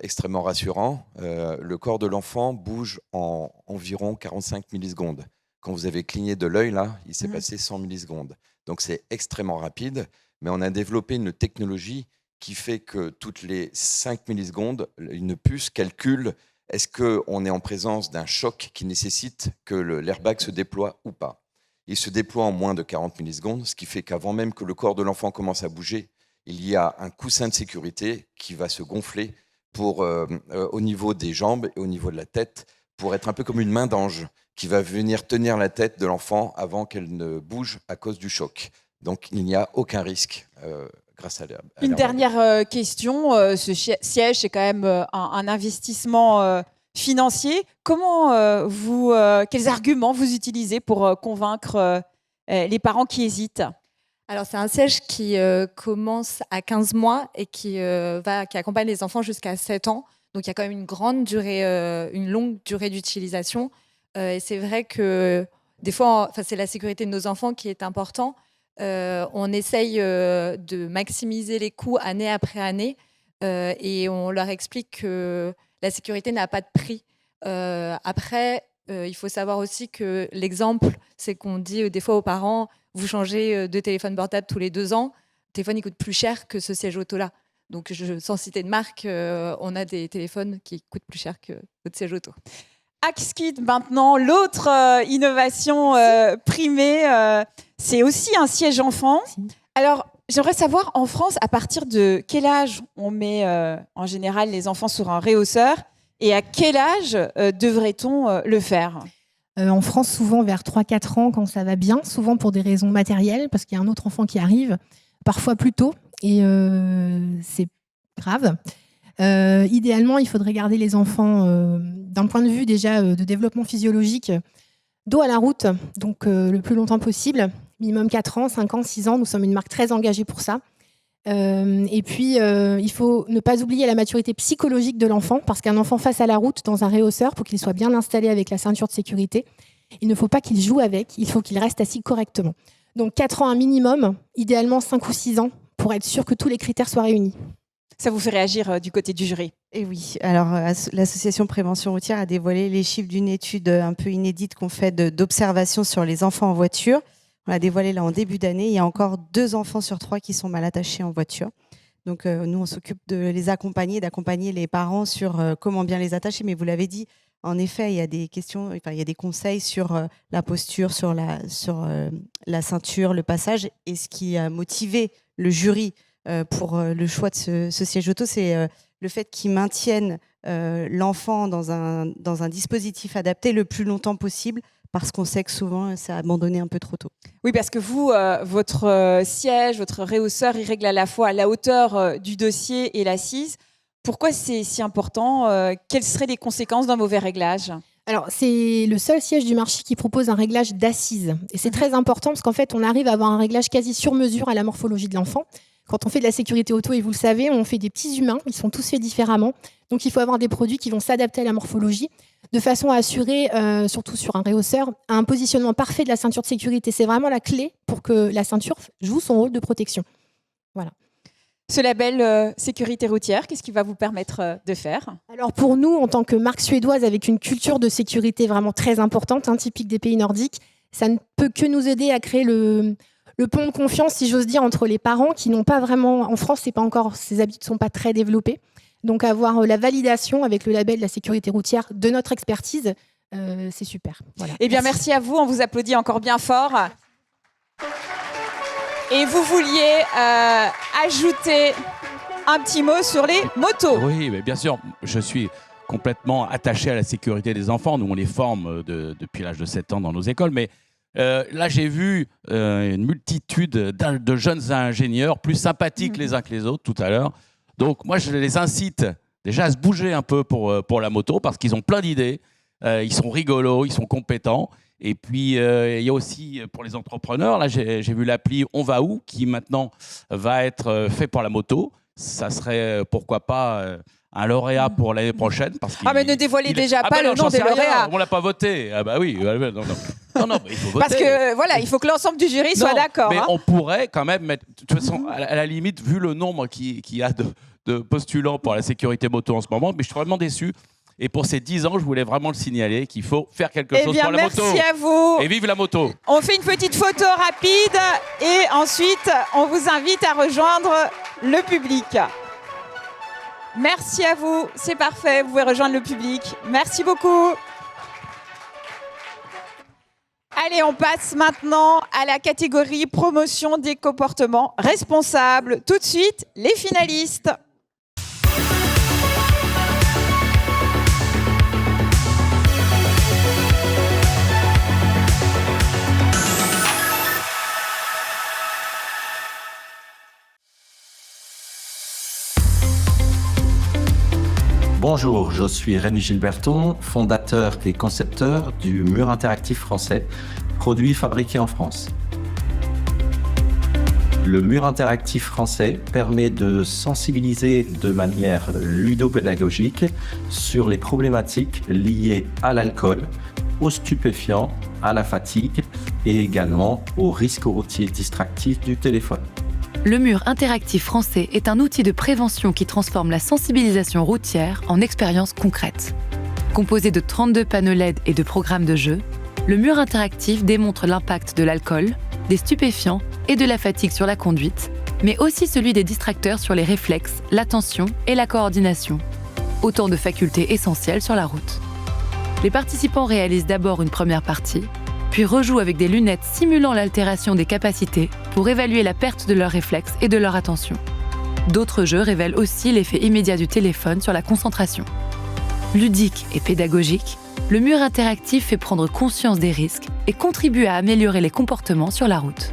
extrêmement rassurant. Le corps de l'enfant bouge en environ 45 millisecondes. Quand vous avez cligné de l'œil, là, il s'est passé 100 millisecondes. Donc c'est extrêmement rapide, mais on a développé une technologie qui fait que toutes les 5 millisecondes, une puce calcule est-ce qu'on est en présence d'un choc qui nécessite que l'airbag se déploie ou pas. Il se déploie en moins de 40 millisecondes, ce qui fait qu'avant même que le corps de l'enfant commence à bouger, il y a un coussin de sécurité qui va se gonfler au niveau des jambes et au niveau de la tête pour être un peu comme une main d'ange qui va venir tenir la tête de l'enfant avant qu'elle ne bouge à cause du choc. Donc il n'y a aucun risque grâce à l'airbag.
Une dernière question. Ce siège, c'est quand même un investissement financier. Quels arguments vous utilisez pour convaincre les parents qui hésitent?
Alors, c'est un siège qui commence à 15 mois et qui accompagne les enfants jusqu'à 7 ans. Donc, il y a quand même une longue durée d'utilisation. Et c'est vrai que des fois, c'est la sécurité de nos enfants qui est important. On essaye de maximiser les coûts année après année et on leur explique que la sécurité n'a pas de prix. Après, il faut savoir aussi que l'exemple, c'est qu'on dit des fois aux parents, vous changez de téléphone portable tous les 2 ans, le téléphone il coûte plus cher que ce siège auto-là. Donc, sans citer de marque, on a des téléphones qui coûtent plus cher que votre siège auto.
Axkid, maintenant, l'autre innovation primée, c'est aussi un siège enfant. Alors, j'aimerais savoir, en France, à partir de quel âge on met en général les enfants sur un réhausseur et à quel âge devrait-on le faire?
En France, souvent vers 3-4 ans, quand ça va bien, souvent pour des raisons matérielles, parce qu'il y a un autre enfant qui arrive, parfois plus tôt, et c'est grave. Idéalement, il faudrait garder les enfants d'un point de vue déjà de développement physiologique dos à la route, donc le plus longtemps possible, minimum 4 ans, 5 ans, 6 ans. Nous sommes une marque très engagée pour ça. Et puis, il faut ne pas oublier la maturité psychologique de l'enfant, parce qu'un enfant face à la route dans un réhausseur, pour qu'il soit bien installé avec la ceinture de sécurité, il ne faut pas qu'il joue avec, il faut qu'il reste assis correctement. Donc 4 ans un minimum, idéalement 5 ou 6 ans, pour être sûr que tous les critères soient réunis.
Ça vous fait réagir du côté du jury?
Et oui, alors l'association Prévention routière a dévoilé les chiffres d'une étude un peu inédite qu'on fait d'observation sur les enfants en voiture. On l'a dévoilé là en début d'année. Il y a encore 2 enfants sur 3 qui sont mal attachés en voiture. Donc nous, on s'occupe de les accompagner, d'accompagner les parents sur comment bien les attacher. Mais vous l'avez dit, en effet, il y a des questions, il y a des conseils sur la posture, sur la ceinture, le passage. Et ce qui a motivé le jury pour le choix de ce siège auto, c'est le fait qu'ils maintiennent l'enfant dans un dispositif adapté le plus longtemps possible, parce qu'on sait que souvent, c'est abandonné un peu trop tôt.
Oui, parce que vous, votre siège, votre réhausseur, il règle à la fois la hauteur du dossier et l'assise. Pourquoi c'est si important? Quelles seraient les conséquences d'un mauvais réglage?
Alors, c'est le seul siège du marché qui propose un réglage d'assise. Et c'est très important parce qu'en fait, on arrive à avoir un réglage quasi sur mesure à la morphologie de l'enfant. Quand on fait de la sécurité auto, et vous le savez, on fait des petits humains, ils sont tous faits différemment. Donc il faut avoir des produits qui vont s'adapter à la morphologie, de façon à assurer, surtout sur un réhausseur, un positionnement parfait de la ceinture de sécurité. C'est vraiment la clé pour que la ceinture joue son rôle de protection. Voilà.
Ce label sécurité routière, qu'est-ce qu'il va vous permettre de faire?
Alors pour nous, en tant que marque suédoise avec une culture de sécurité vraiment très importante, typique des pays nordiques, ça ne peut que nous aider à créer le le pont de confiance, si j'ose dire, entre les parents qui n'ont pas vraiment, en France, ces habitudes ne sont pas très développées. Donc avoir la validation avec le label de la sécurité routière de notre expertise, c'est super. Voilà.
Eh bien, merci à vous. On vous applaudit encore bien fort. Et vous vouliez ajouter un petit mot sur les motos.
Oui, mais bien sûr, je suis complètement attaché à la sécurité des enfants. Nous, on les forme depuis l'âge de 7 ans dans nos écoles. Mais là, j'ai vu une multitude de jeunes ingénieurs plus sympathiques les uns que les autres tout à l'heure. Donc, moi, je les incite déjà à se bouger un peu pour la moto parce qu'ils ont plein d'idées. Ils sont rigolos, ils sont compétents. Et puis, il y a aussi pour les entrepreneurs, là, j'ai vu l'appli On va où qui maintenant va être fait pour la moto. Ça serait, pourquoi pas, un lauréat pour l'année prochaine.
Mais ne dévoilez déjà pas le nom des lauréats.
On ne l'a pas voté. Ah bah oui. Non, il faut voter.
Parce que, voilà, il faut que l'ensemble du jury soit d'accord.
Mais on pourrait quand même mettre... De toute façon, à la limite, vu le nombre qu'il y a de postulants pour la sécurité moto en ce moment, mais je suis vraiment déçu. Et pour ces 10 ans, je voulais vraiment le signaler qu'il faut faire quelque chose pour la moto.
Merci à vous.
Et vive la moto.
On fait une petite photo rapide et ensuite, on vous invite à rejoindre le public. Merci à vous. C'est parfait. Vous pouvez rejoindre le public. Merci beaucoup. Allez, on passe maintenant à la catégorie promotion des comportements responsables. Tout de suite, les finalistes.
Bonjour, je suis Rémi Gilberton, fondateur et concepteur du mur interactif français, produit fabriqué en France. Le mur interactif français permet de sensibiliser de manière ludopédagogique sur les problématiques liées à l'alcool, aux stupéfiants, à la fatigue et également aux risques routiers distractifs du téléphone.
Le mur interactif français est un outil de prévention qui transforme la sensibilisation routière en expérience concrète. Composé de 32 panneaux LED et de programmes de jeu, le mur interactif démontre l'impact de l'alcool, des stupéfiants et de la fatigue sur la conduite, mais aussi celui des distracteurs sur les réflexes, l'attention et la coordination. Autant de facultés essentielles sur la route. Les participants réalisent d'abord une première partie, puis rejouent avec des lunettes simulant l'altération des capacités pour évaluer la perte de leurs réflexes et de leur attention. D'autres jeux révèlent aussi l'effet immédiat du téléphone sur la concentration. Ludique et pédagogique, le mur interactif fait prendre conscience des risques et contribue à améliorer les comportements sur la route.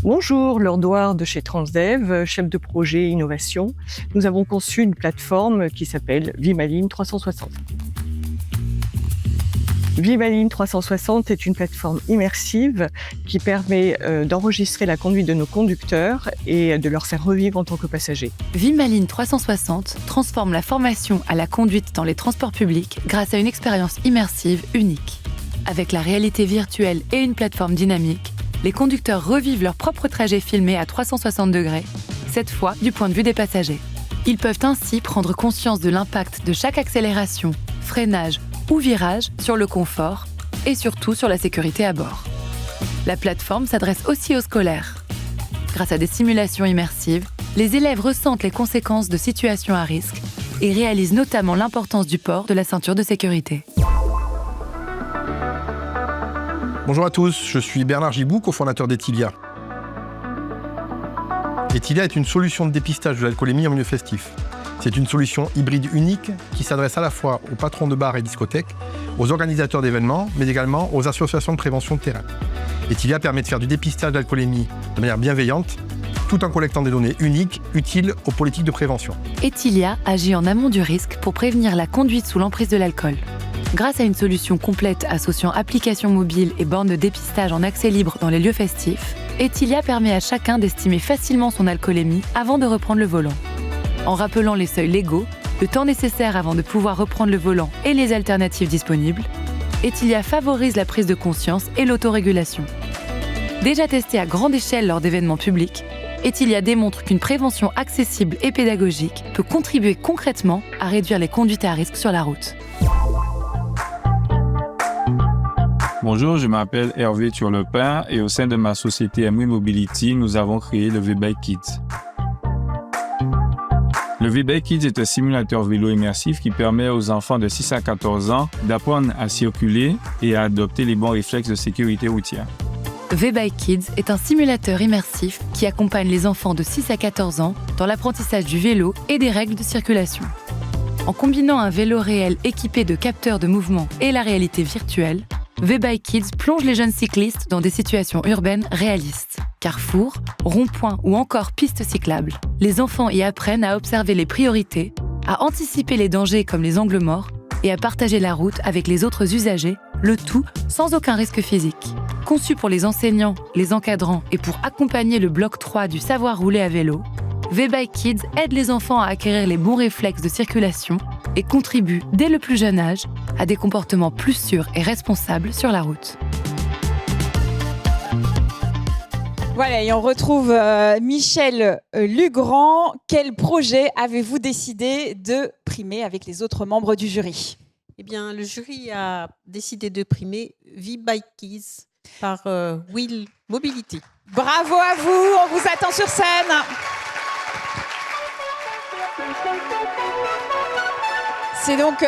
Bonjour, Laure Douard de chez Transdev, chef de projet innovation. Nous avons conçu une plateforme qui s'appelle Vimaline 360. Vimaline 360 est une plateforme immersive qui permet d'enregistrer la conduite de nos conducteurs et de leur faire revivre en tant que passagers.
Vimaline 360 transforme la formation à la conduite dans les transports publics grâce à une expérience immersive unique. Avec la réalité virtuelle et une plateforme dynamique, les conducteurs revivent leur propre trajet filmé à 360 degrés, cette fois du point de vue des passagers. Ils peuvent ainsi prendre conscience de l'impact de chaque accélération, freinage ou virage sur le confort et surtout sur la sécurité à bord. La plateforme s'adresse aussi aux scolaires. Grâce à des simulations immersives, les élèves ressentent les conséquences de situations à risque et réalisent notamment l'importance du port de la ceinture de sécurité.
Bonjour à tous, je suis Bernard Gibou, cofondateur d'Etilia. Etilia est une solution de dépistage de l'alcoolémie en milieu festif. C'est une solution hybride unique qui s'adresse à la fois aux patrons de bars et discothèques, aux organisateurs d'événements, mais également aux associations de prévention de terrain. Etilia permet de faire du dépistage d'alcoolémie de manière bienveillante, tout en collectant des données uniques, utiles aux politiques de prévention.
Etilia agit en amont du risque pour prévenir la conduite sous l'emprise de l'alcool. Grâce à une solution complète associant applications mobiles et bornes de dépistage en accès libre dans les lieux festifs, Etilia permet à chacun d'estimer facilement son alcoolémie avant de reprendre le volant. En rappelant les seuils légaux, le temps nécessaire avant de pouvoir reprendre le volant et les alternatives disponibles, Etilia favorise la prise de conscience et l'autorégulation. Déjà testé à grande échelle lors d'événements publics, Etilia démontre qu'une prévention accessible et pédagogique peut contribuer concrètement à réduire les conduites à risque sur la route.
Bonjour, je m'appelle Hervé Turlepin et au sein de ma société Emry Mobility, nous avons créé le V-Bike Kids. Le V-Bike Kids est un simulateur vélo immersif qui permet aux enfants de 6 à 14 ans d'apprendre à circuler et à adopter les bons réflexes de sécurité routière.
V-Bike Kids est un simulateur immersif qui accompagne les enfants de 6 à 14 ans dans l'apprentissage du vélo et des règles de circulation. En combinant un vélo réel équipé de capteurs de mouvement et la réalité virtuelle, V-Bike Kids plonge les jeunes cyclistes dans des situations urbaines réalistes. Carrefours, ronds-points ou encore pistes cyclables. Les enfants y apprennent à observer les priorités, à anticiper les dangers comme les angles morts et à partager la route avec les autres usagers, le tout sans aucun risque physique. Conçu pour les enseignants, les encadrants et pour accompagner le bloc 3 du savoir rouler à vélo, V-Bike Kids aide les enfants à acquérir les bons réflexes de circulation et contribue, dès le plus jeune âge, à des comportements plus sûrs et responsables sur la route.
Voilà, et on retrouve Michel Lugrand. Quel projet avez-vous décidé de primer avec les autres membres du jury?
Eh bien, le jury a décidé de primer V-Bike Kids par Will Mobility.
Bravo à vous, on vous attend sur scène. C'est donc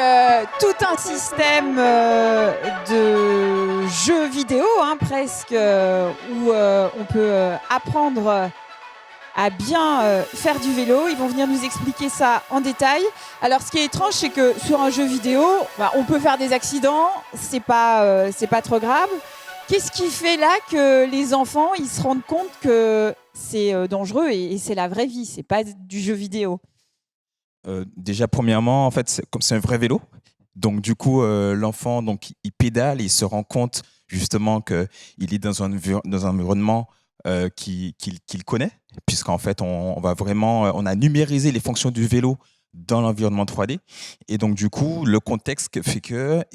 tout un système de jeux vidéo, presque, où on peut apprendre à bien faire du vélo. Ils vont venir nous expliquer ça en détail. Alors, ce qui est étrange, c'est que sur un jeu vidéo, on peut faire des accidents, c'est pas trop grave. Qu'est-ce qui fait là que les enfants ils se rendent compte que c'est dangereux et c'est la vraie vie, c'est pas du jeu vidéo?
Déjà, premièrement, en fait, c'est un vrai vélo. Donc, du coup, l'enfant, donc, il pédale et il se rend compte justement qu'il est dans un environnement qu'il connaît, puisqu'en fait, on a numérisé les fonctions du vélo dans l'environnement 3D. Et donc, du coup, le contexte fait que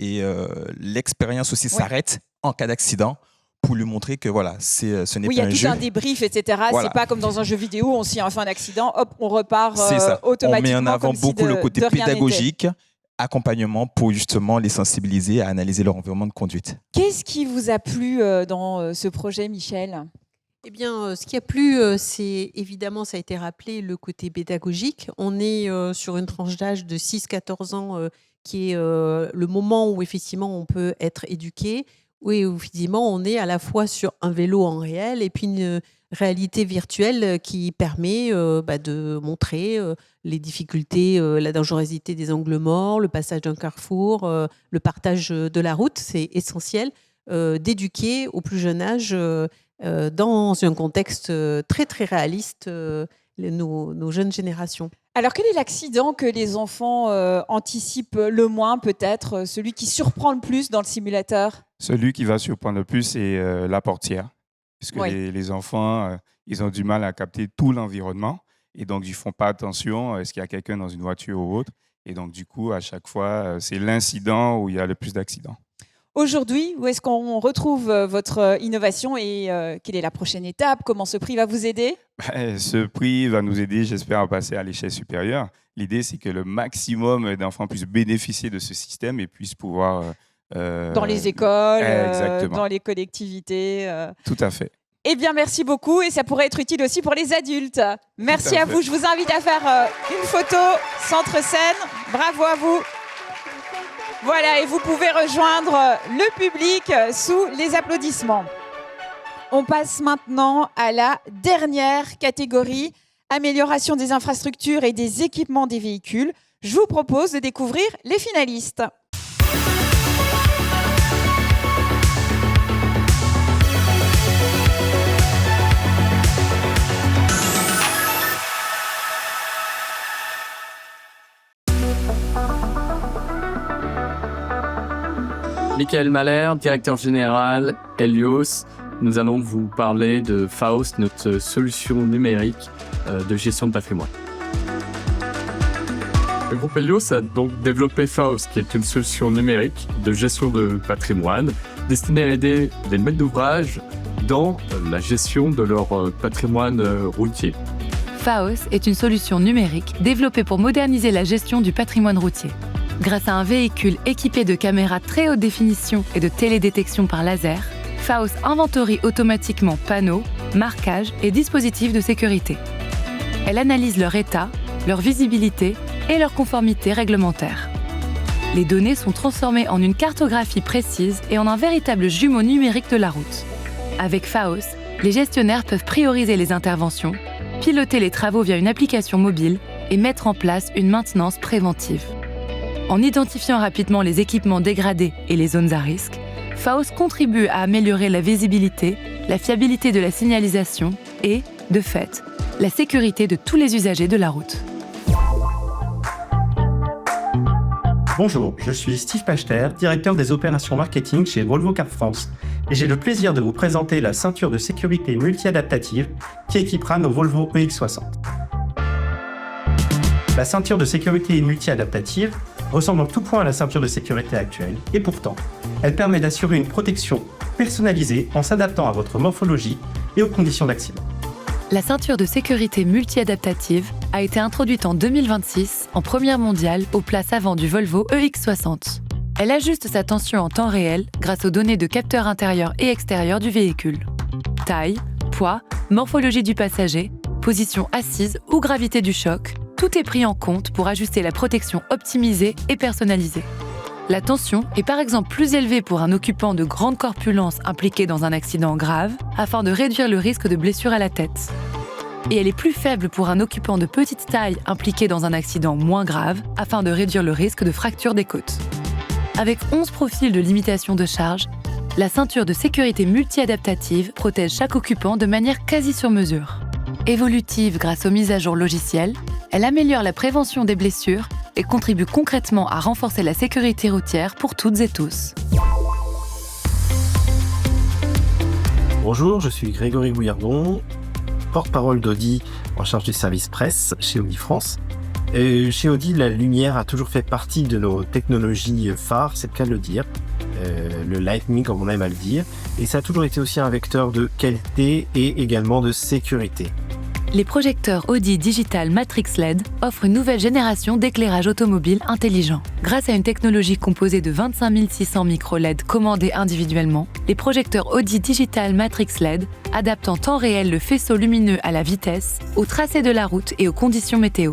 l'expérience aussi s'arrête en cas d'accident pour lui montrer que voilà, ce n'est pas un jeu.
Oui, il y a tout un débrief, etc.
Voilà.
C'est pas comme dans un jeu vidéo, on s'y fait un accident, hop, on repart automatiquement.
On met en avant beaucoup le côté pédagogique, accompagnement pour justement les sensibiliser à analyser leur environnement de conduite.
Qu'est-ce qui vous a plu dans ce projet, Michel ?
Eh bien, ce qui a plu, c'est évidemment, ça a été rappelé, le côté pédagogique. On est sur une tranche d'âge de 6-14 ans qui est le moment où effectivement on peut être éduqué. Oui, effectivement, on est à la fois sur un vélo en réel et puis une réalité virtuelle qui permet de montrer les difficultés, la dangerosité des angles morts, le passage d'un carrefour, le partage de la route. C'est essentiel d'éduquer au plus jeune âge dans un contexte très, très réaliste nos jeunes générations.
Alors, quel est l'accident que les enfants anticipent le moins, peut-être, celui qui surprend le plus dans le simulateur ?
Celui qui va surprendre le plus, c'est la portière, puisque les enfants, ils ont du mal à capter tout l'environnement, et donc ils ne font pas attention, est-ce qu'il y a quelqu'un dans une voiture ou autre, et donc du coup, à chaque fois, c'est l'incident où il y a le plus d'accidents.
Aujourd'hui, où est-ce qu'on retrouve votre innovation et quelle est la prochaine étape? Comment ce prix va vous aider?
Ce prix va nous aider, j'espère, à passer à l'échelle supérieure. L'idée, c'est que le maximum d'enfants puissent bénéficier de ce système et puissent pouvoir...
dans les écoles,
exactement.
Dans les collectivités.
Tout à fait.
Eh bien, merci beaucoup. Et ça pourrait être utile aussi pour les adultes. Merci à vous. Je vous invite à faire une photo centre scène. Bravo à vous. Voilà, et vous pouvez rejoindre le public sous les applaudissements. On passe maintenant à la dernière catégorie, amélioration des infrastructures et des équipements des véhicules. Je vous propose de découvrir les finalistes.
Michael Mahler, directeur général, Helios. Nous allons vous parler de Faust, notre solution numérique de gestion de patrimoine. Le groupe Helios a donc développé Faust, qui est une solution numérique de gestion de patrimoine destinée à aider les maîtres d'ouvrage dans la gestion de leur patrimoine routier.
Faust est une solution numérique développée pour moderniser la gestion du patrimoine routier. Grâce à un véhicule équipé de caméras très haute définition et de télédétection par laser, Phaos inventorie automatiquement panneaux, marquages et dispositifs de sécurité. Elle analyse leur état, leur visibilité et leur conformité réglementaire. Les données sont transformées en une cartographie précise et en un véritable jumeau numérique de la route. Avec Phaos, les gestionnaires peuvent prioriser les interventions, piloter les travaux via une application mobile et mettre en place une maintenance préventive. En identifiant rapidement les équipements dégradés et les zones à risque, Phaos contribue à améliorer la visibilité, la fiabilité de la signalisation et, de fait, la sécurité de tous les usagers de la route.
Bonjour, je suis Steve Pachter, directeur des opérations marketing chez Volvo Cars France, et j'ai le plaisir de vous présenter la ceinture de sécurité multi-adaptative qui équipera nos Volvo EX60. La ceinture de sécurité multi-adaptative ressemble en tout point à la ceinture de sécurité actuelle, et pourtant, elle permet d'assurer une protection personnalisée en s'adaptant à votre morphologie et aux conditions d'accident.
La ceinture de sécurité multi-adaptative a été introduite en 2026 en première mondiale aux places avant du Volvo EX60. Elle ajuste sa tension en temps réel grâce aux données de capteurs intérieurs et extérieurs du véhicule. Taille, poids, morphologie du passager, position assise ou gravité du choc, tout est pris en compte pour ajuster la protection optimisée et personnalisée. La tension est par exemple plus élevée pour un occupant de grande corpulence impliqué dans un accident grave, afin de réduire le risque de blessure à la tête. Et elle est plus faible pour un occupant de petite taille impliqué dans un accident moins grave, afin de réduire le risque de fracture des côtes. Avec 11 profils de limitation de charge, la ceinture de sécurité multi-adaptative protège chaque occupant de manière quasi sur mesure. Évolutive grâce aux mises à jour logicielles, elle améliore la prévention des blessures et contribue concrètement à renforcer la sécurité routière pour toutes et tous.
Bonjour, je suis Grégory Bouillardon, porte-parole d'Audi en charge du service presse chez Audi France. Chez Audi, la lumière a toujours fait partie de nos technologies phares, c'est le cas de le dire. Le lightning, comme on aime à le dire. Et ça a toujours été aussi un vecteur de qualité et également de sécurité.
Les projecteurs Audi Digital Matrix LED offrent une nouvelle génération d'éclairage automobile intelligent. Grâce à une technologie composée de 25 600 micro-LED commandés individuellement, les projecteurs Audi Digital Matrix LED adaptent en temps réel le faisceau lumineux à la vitesse, au tracé de la route et aux conditions météo.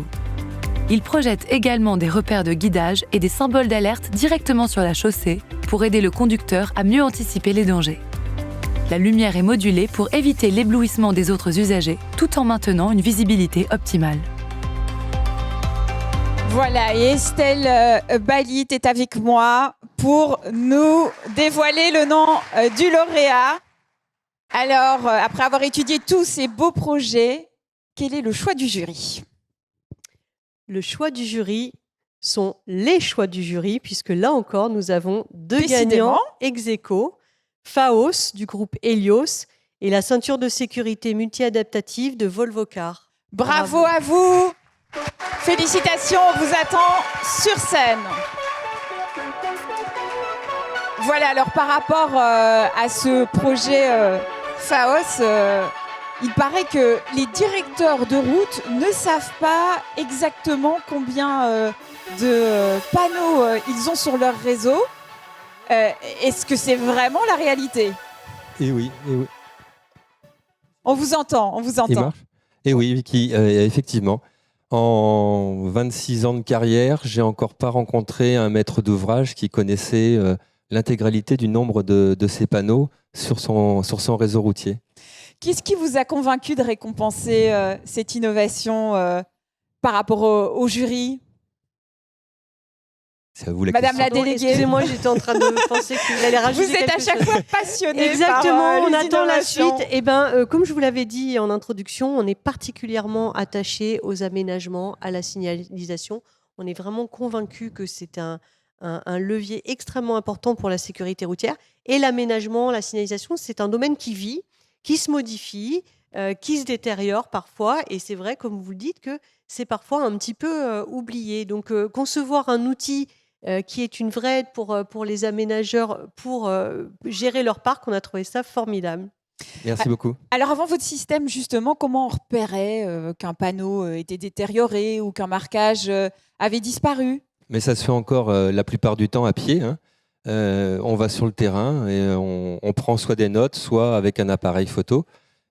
Ils projettent également des repères de guidage et des symboles d'alerte directement sur la chaussée pour aider le conducteur à mieux anticiper les dangers. La lumière est modulée pour éviter l'éblouissement des autres usagers, tout en maintenant une visibilité optimale.
Voilà, et Estelle Balit est avec moi pour nous dévoiler le nom du lauréat. Alors, après avoir étudié tous ces beaux projets, quel est le choix du jury ?
Le choix du jury sont les choix du jury, puisque là encore, nous avons deux
Décidément.
gagnants ex aequo. Phaos du groupe Helios et la ceinture de sécurité multi-adaptative de Volvo Cars.
Bravo à vous. Félicitations, on vous attend sur scène. Voilà, alors par rapport à ce projet Phaos, il paraît que les directeurs de route ne savent pas exactement combien de panneaux ils ont sur leur réseau. Est-ce que c'est vraiment la réalité ?
Et oui.
On vous entend, on vous
Il
entend.
marche. Et oui, Vicky, effectivement. En 26 ans de carrière, j'ai encore pas rencontré un maître d'ouvrage qui connaissait l'intégralité du nombre de ces panneaux sur son réseau routier.
Qu'est-ce qui vous a convaincu de récompenser cette innovation par rapport au jury ?
C'est à vous la
Madame
question.
la déléguée.
Excusez-moi, j'étais en train de penser qu'il allait rajouter
Vous êtes à
quelque
chaque
chose.
fois passionnée
Exactement,
par
on
les
attend la
innovations.
suite. Et comme je vous l'avais dit en introduction, on est particulièrement attaché aux aménagements, à la signalisation. On est vraiment convaincu que c'est un levier extrêmement important pour la sécurité routière. Et l'aménagement, la signalisation, c'est un domaine qui vit, qui se modifie, qui se détériore parfois. Et c'est vrai, comme vous le dites, que c'est parfois un petit peu oublié. Donc, concevoir un outil qui est une vraie aide pour les aménageurs pour gérer leur parc, on a trouvé ça formidable.
Merci beaucoup.
Alors avant votre système, justement, comment on repérait qu'un panneau était détérioré ou qu'un marquage avait disparu ?
mais ça se fait encore la plupart du temps à pied. Hein. On va sur le terrain et on prend soit des notes, soit avec un appareil photo,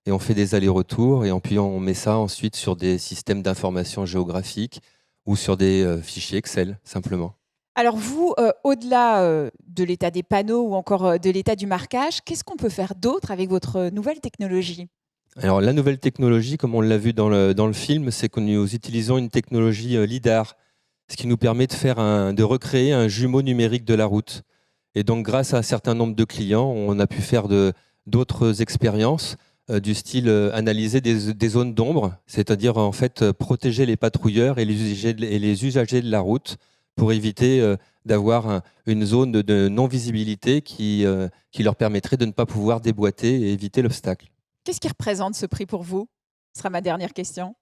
et on fait des allers-retours, et puis on met ça ensuite sur des systèmes d'information géographique ou sur des fichiers Excel, simplement.
Alors vous, au-delà de l'état des panneaux ou encore de l'état du marquage, qu'est-ce qu'on peut faire d'autre avec votre nouvelle technologie ?
Alors la nouvelle technologie, comme on l'a vu dans le film, c'est que nous utilisons une technologie LIDAR, ce qui nous permet de recréer un jumeau numérique de la route. Et donc grâce à un certain nombre de clients, on a pu faire d'autres expériences du style analyser des zones d'ombre, c'est-à-dire en fait protéger les patrouilleurs et les usagers de la route pour éviter d'avoir une zone de non-visibilité qui leur permettrait de ne pas pouvoir déboîter et éviter l'obstacle.
Qu'est-ce qui représente ce prix pour vous ? Ce sera ma dernière question.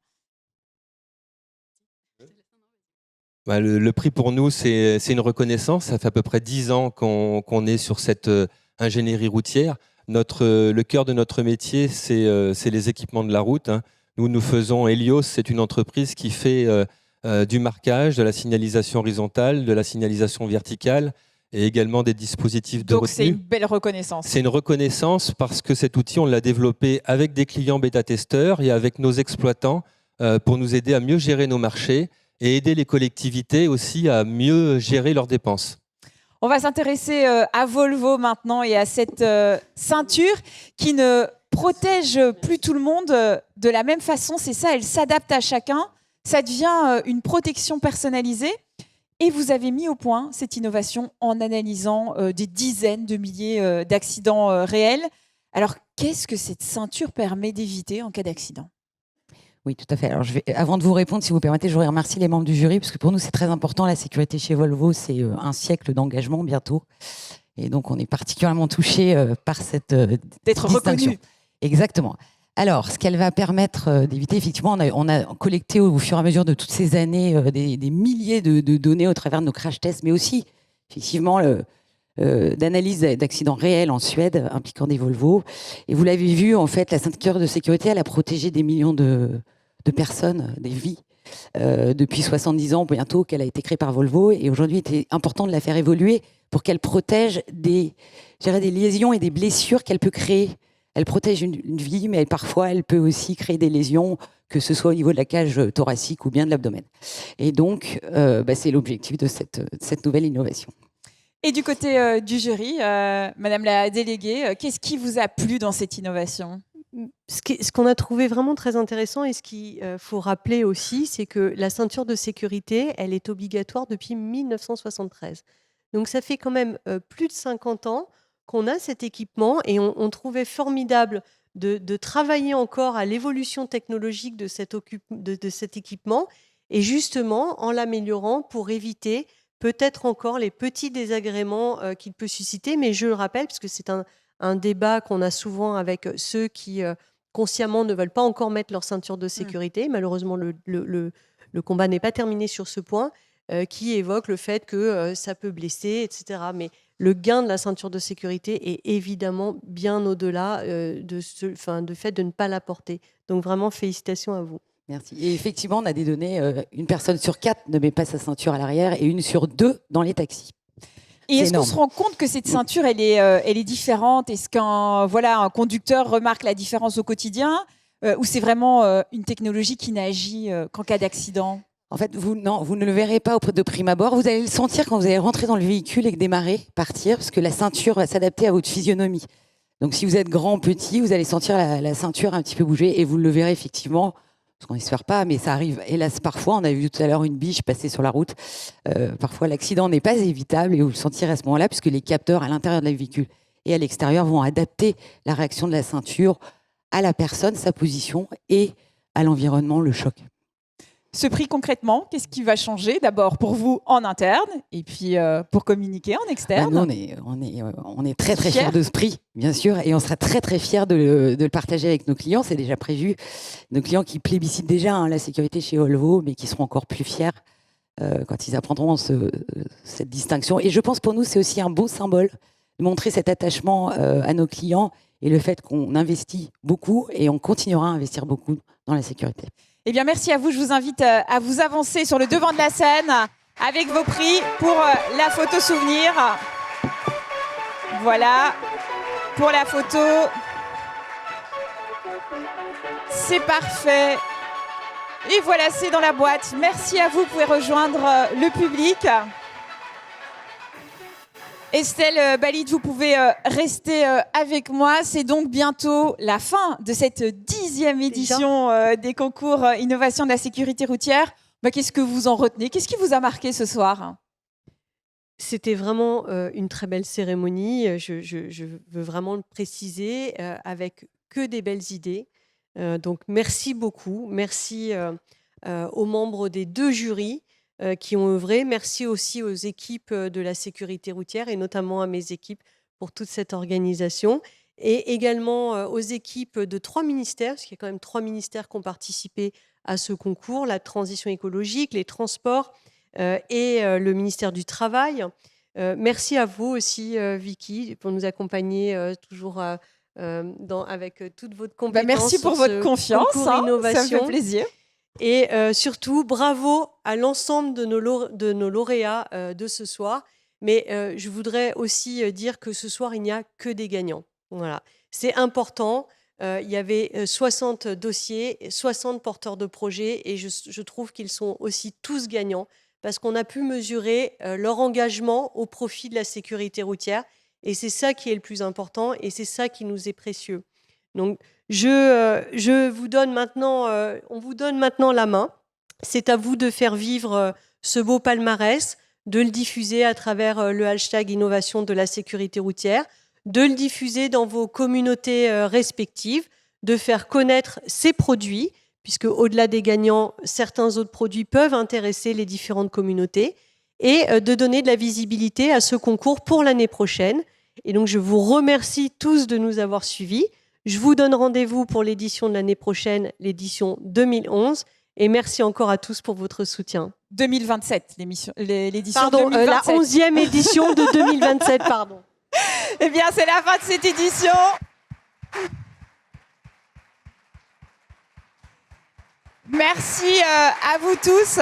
Le prix pour nous, c'est une reconnaissance. Ça fait à peu près 10 ans qu'on est sur cette ingénierie routière. Le cœur de notre métier, c'est les équipements de la route. Hein. Nous faisons Helios, c'est une entreprise qui fait du marquage, de la signalisation horizontale, de la signalisation verticale et également des dispositifs de retenue.
Donc c'est une belle reconnaissance.
C'est une reconnaissance parce que cet outil, on l'a développé avec des clients bêta-testeurs et avec nos exploitants pour nous aider à mieux gérer nos marchés et aider les collectivités aussi à mieux gérer leurs dépenses.
On va s'intéresser à Volvo maintenant et à cette ceinture qui ne protège plus tout le monde de la même façon. C'est ça, elle s'adapte à chacun. Ça devient une protection personnalisée. Et vous avez mis au point cette innovation en analysant des dizaines de milliers d'accidents réels. Alors, qu'est-ce que cette ceinture permet d'éviter en cas d'accident ?
Oui, tout à fait. Alors, avant de vous répondre, si vous permettez, je voudrais remercier les membres du jury, parce que pour nous, c'est très important. La sécurité chez Volvo, c'est un siècle d'engagement bientôt. Et donc, on est particulièrement touchés par cette
d'être
distinction.
Reconnu.
Exactement. Alors, ce qu'elle va permettre d'éviter, effectivement, on a collecté au fur et à mesure de toutes ces années des milliers de données au travers de nos crash tests, mais aussi, effectivement, d'analyse d'accidents réels en Suède impliquant des Volvo. Et vous l'avez vu, en fait, la ceinture de sécurité, elle a protégé des millions de personnes, des vies, depuis 70 ans bientôt qu'elle a été créée par Volvo. Et aujourd'hui, il était important de la faire évoluer pour qu'elle protège des lésions et des blessures qu'elle peut créer. Elle protège une vie, mais parfois, elle peut aussi créer des lésions, que ce soit au niveau de la cage thoracique ou bien de l'abdomen. Et donc, c'est l'objectif de cette nouvelle innovation.
Et du côté du jury, Madame la déléguée, qu'est-ce qui vous a plu dans cette innovation ?
Ce qu'on a trouvé vraiment très intéressant et ce qu'il faut rappeler aussi, c'est que la ceinture de sécurité, elle est obligatoire depuis 1973. Donc ça fait quand même plus de 50 ans qu'on a cet équipement et on trouvait formidable de travailler encore à l'évolution technologique de cet équipement et justement en l'améliorant pour éviter peut-être encore les petits désagréments qu'il peut susciter. Mais je le rappelle, parce que c'est un débat qu'on a souvent avec ceux qui consciemment ne veulent pas encore mettre leur ceinture de sécurité. Malheureusement, le combat n'est pas terminé sur ce point, qui évoque le fait que ça peut blesser, etc. Mais le gain de la ceinture de sécurité est évidemment bien au-delà du fait de ne pas la porter. Donc vraiment, félicitations à vous.
Merci. Et effectivement, on a des données, une personne sur 4 ne met pas sa ceinture à l'arrière et une sur 2 dans les taxis.
Et est-ce qu'on se rend compte que cette ceinture, elle est différente ? Est-ce qu'un conducteur remarque la différence au quotidien ? Ou c'est vraiment une technologie qui n'agit qu'en cas d'accident ?
En fait, vous ne le verrez pas de prime abord. Vous allez le sentir quand vous allez rentrer dans le véhicule et démarrer, partir, parce que la ceinture va s'adapter à votre physionomie. Donc si vous êtes grand, petit, vous allez sentir la ceinture un petit peu bouger et vous le verrez effectivement, parce qu'on n'espère pas, mais ça arrive hélas parfois. On a vu tout à l'heure une biche passer sur la route. Parfois, l'accident n'est pas évitable et vous le sentirez à ce moment-là, puisque les capteurs à l'intérieur de la véhicule et à l'extérieur vont adapter la réaction de la ceinture à la personne, sa position et à l'environnement, le choc.
Ce prix, concrètement, qu'est-ce qui va changer d'abord pour vous en interne et puis pour communiquer en externe ?
Nous, on est très très fiers de ce prix, bien sûr, et on sera très très fiers de le partager avec nos clients. C'est déjà prévu. Nos clients qui plébiscitent déjà la sécurité chez Volvo, mais qui seront encore plus fiers quand ils apprendront cette distinction. Et je pense pour nous, c'est aussi un beau symbole de montrer cet attachement à nos clients et le fait qu'on investit beaucoup et on continuera à investir beaucoup dans la sécurité.
Eh bien, merci à vous. Je vous invite à vous avancer sur le devant de la scène avec vos prix pour la photo souvenir. Voilà, pour la photo. C'est parfait. Et voilà, c'est dans la boîte. Merci à vous. Vous pouvez rejoindre le public. Estelle Balid, vous pouvez rester avec moi. C'est donc bientôt la fin de cette 10e édition des concours Innovation de la sécurité routière. Qu'est-ce que vous en retenez? Qu'est-ce qui vous a marqué ce soir?
C'était vraiment une très belle cérémonie. Je veux vraiment le préciser, avec que des belles idées. Donc merci beaucoup. Merci aux membres des 2 jurys qui ont œuvré. Merci aussi aux équipes de la sécurité routière et notamment à mes équipes pour toute cette organisation. Et également aux équipes de 3 ministères, parce qu'il y a quand même 3 ministères qui ont participé à ce concours, la transition écologique, les transports et le ministère du Travail. Merci à vous aussi, Vicky, pour nous accompagner toujours avec toute votre compétence.
Merci pour votre confiance, ça me fait plaisir.
Et surtout, bravo à l'ensemble de nos lauréats de ce soir. Mais je voudrais aussi dire que ce soir, il n'y a que des gagnants. Voilà. C'est important. Il y avait 60 dossiers, 60 porteurs de projets et je trouve qu'ils sont aussi tous gagnants parce qu'on a pu mesurer leur engagement au profit de la sécurité routière et c'est ça qui est le plus important et c'est ça qui nous est précieux. Donc, je vous donne maintenant, on vous donne maintenant la main. C'est à vous de faire vivre ce beau palmarès, de le diffuser à travers le hashtag Innovation de la sécurité routière, de le diffuser dans vos communautés respectives, de faire connaître ces produits, puisque au-delà des gagnants, certains autres produits peuvent intéresser les différentes communautés, et de donner de la visibilité à ce concours pour l'année prochaine. Et donc, je vous remercie tous de nous avoir suivis. Je vous donne rendez-vous pour l'édition de l'année prochaine, l'édition 2011. Et merci encore à tous pour votre soutien.
2027, l'édition
pardon,
2027.
La 11e édition de 2027, pardon.
Eh bien, c'est la fin de cette édition. Merci à vous tous.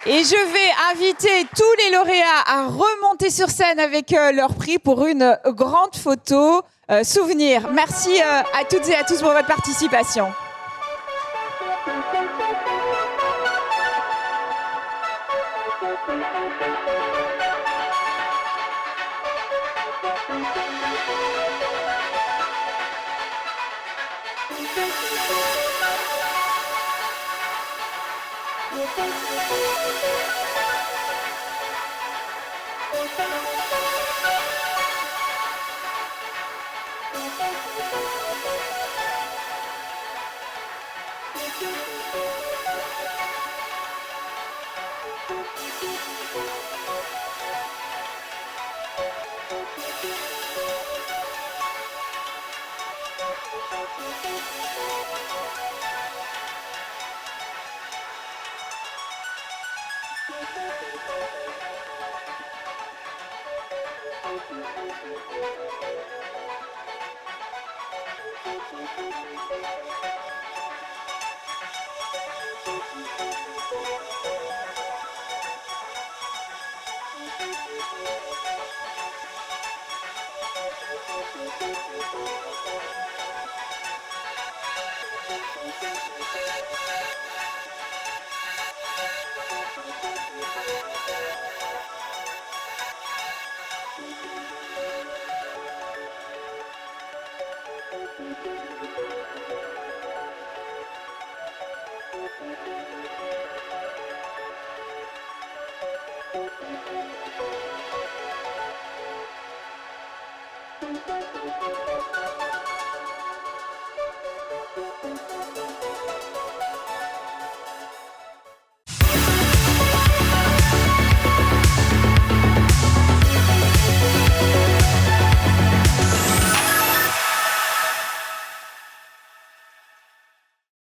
Et je vais inviter tous les lauréats à remonter sur scène avec leur prix pour une grande photo souvenir. Merci à toutes et à tous pour votre participation.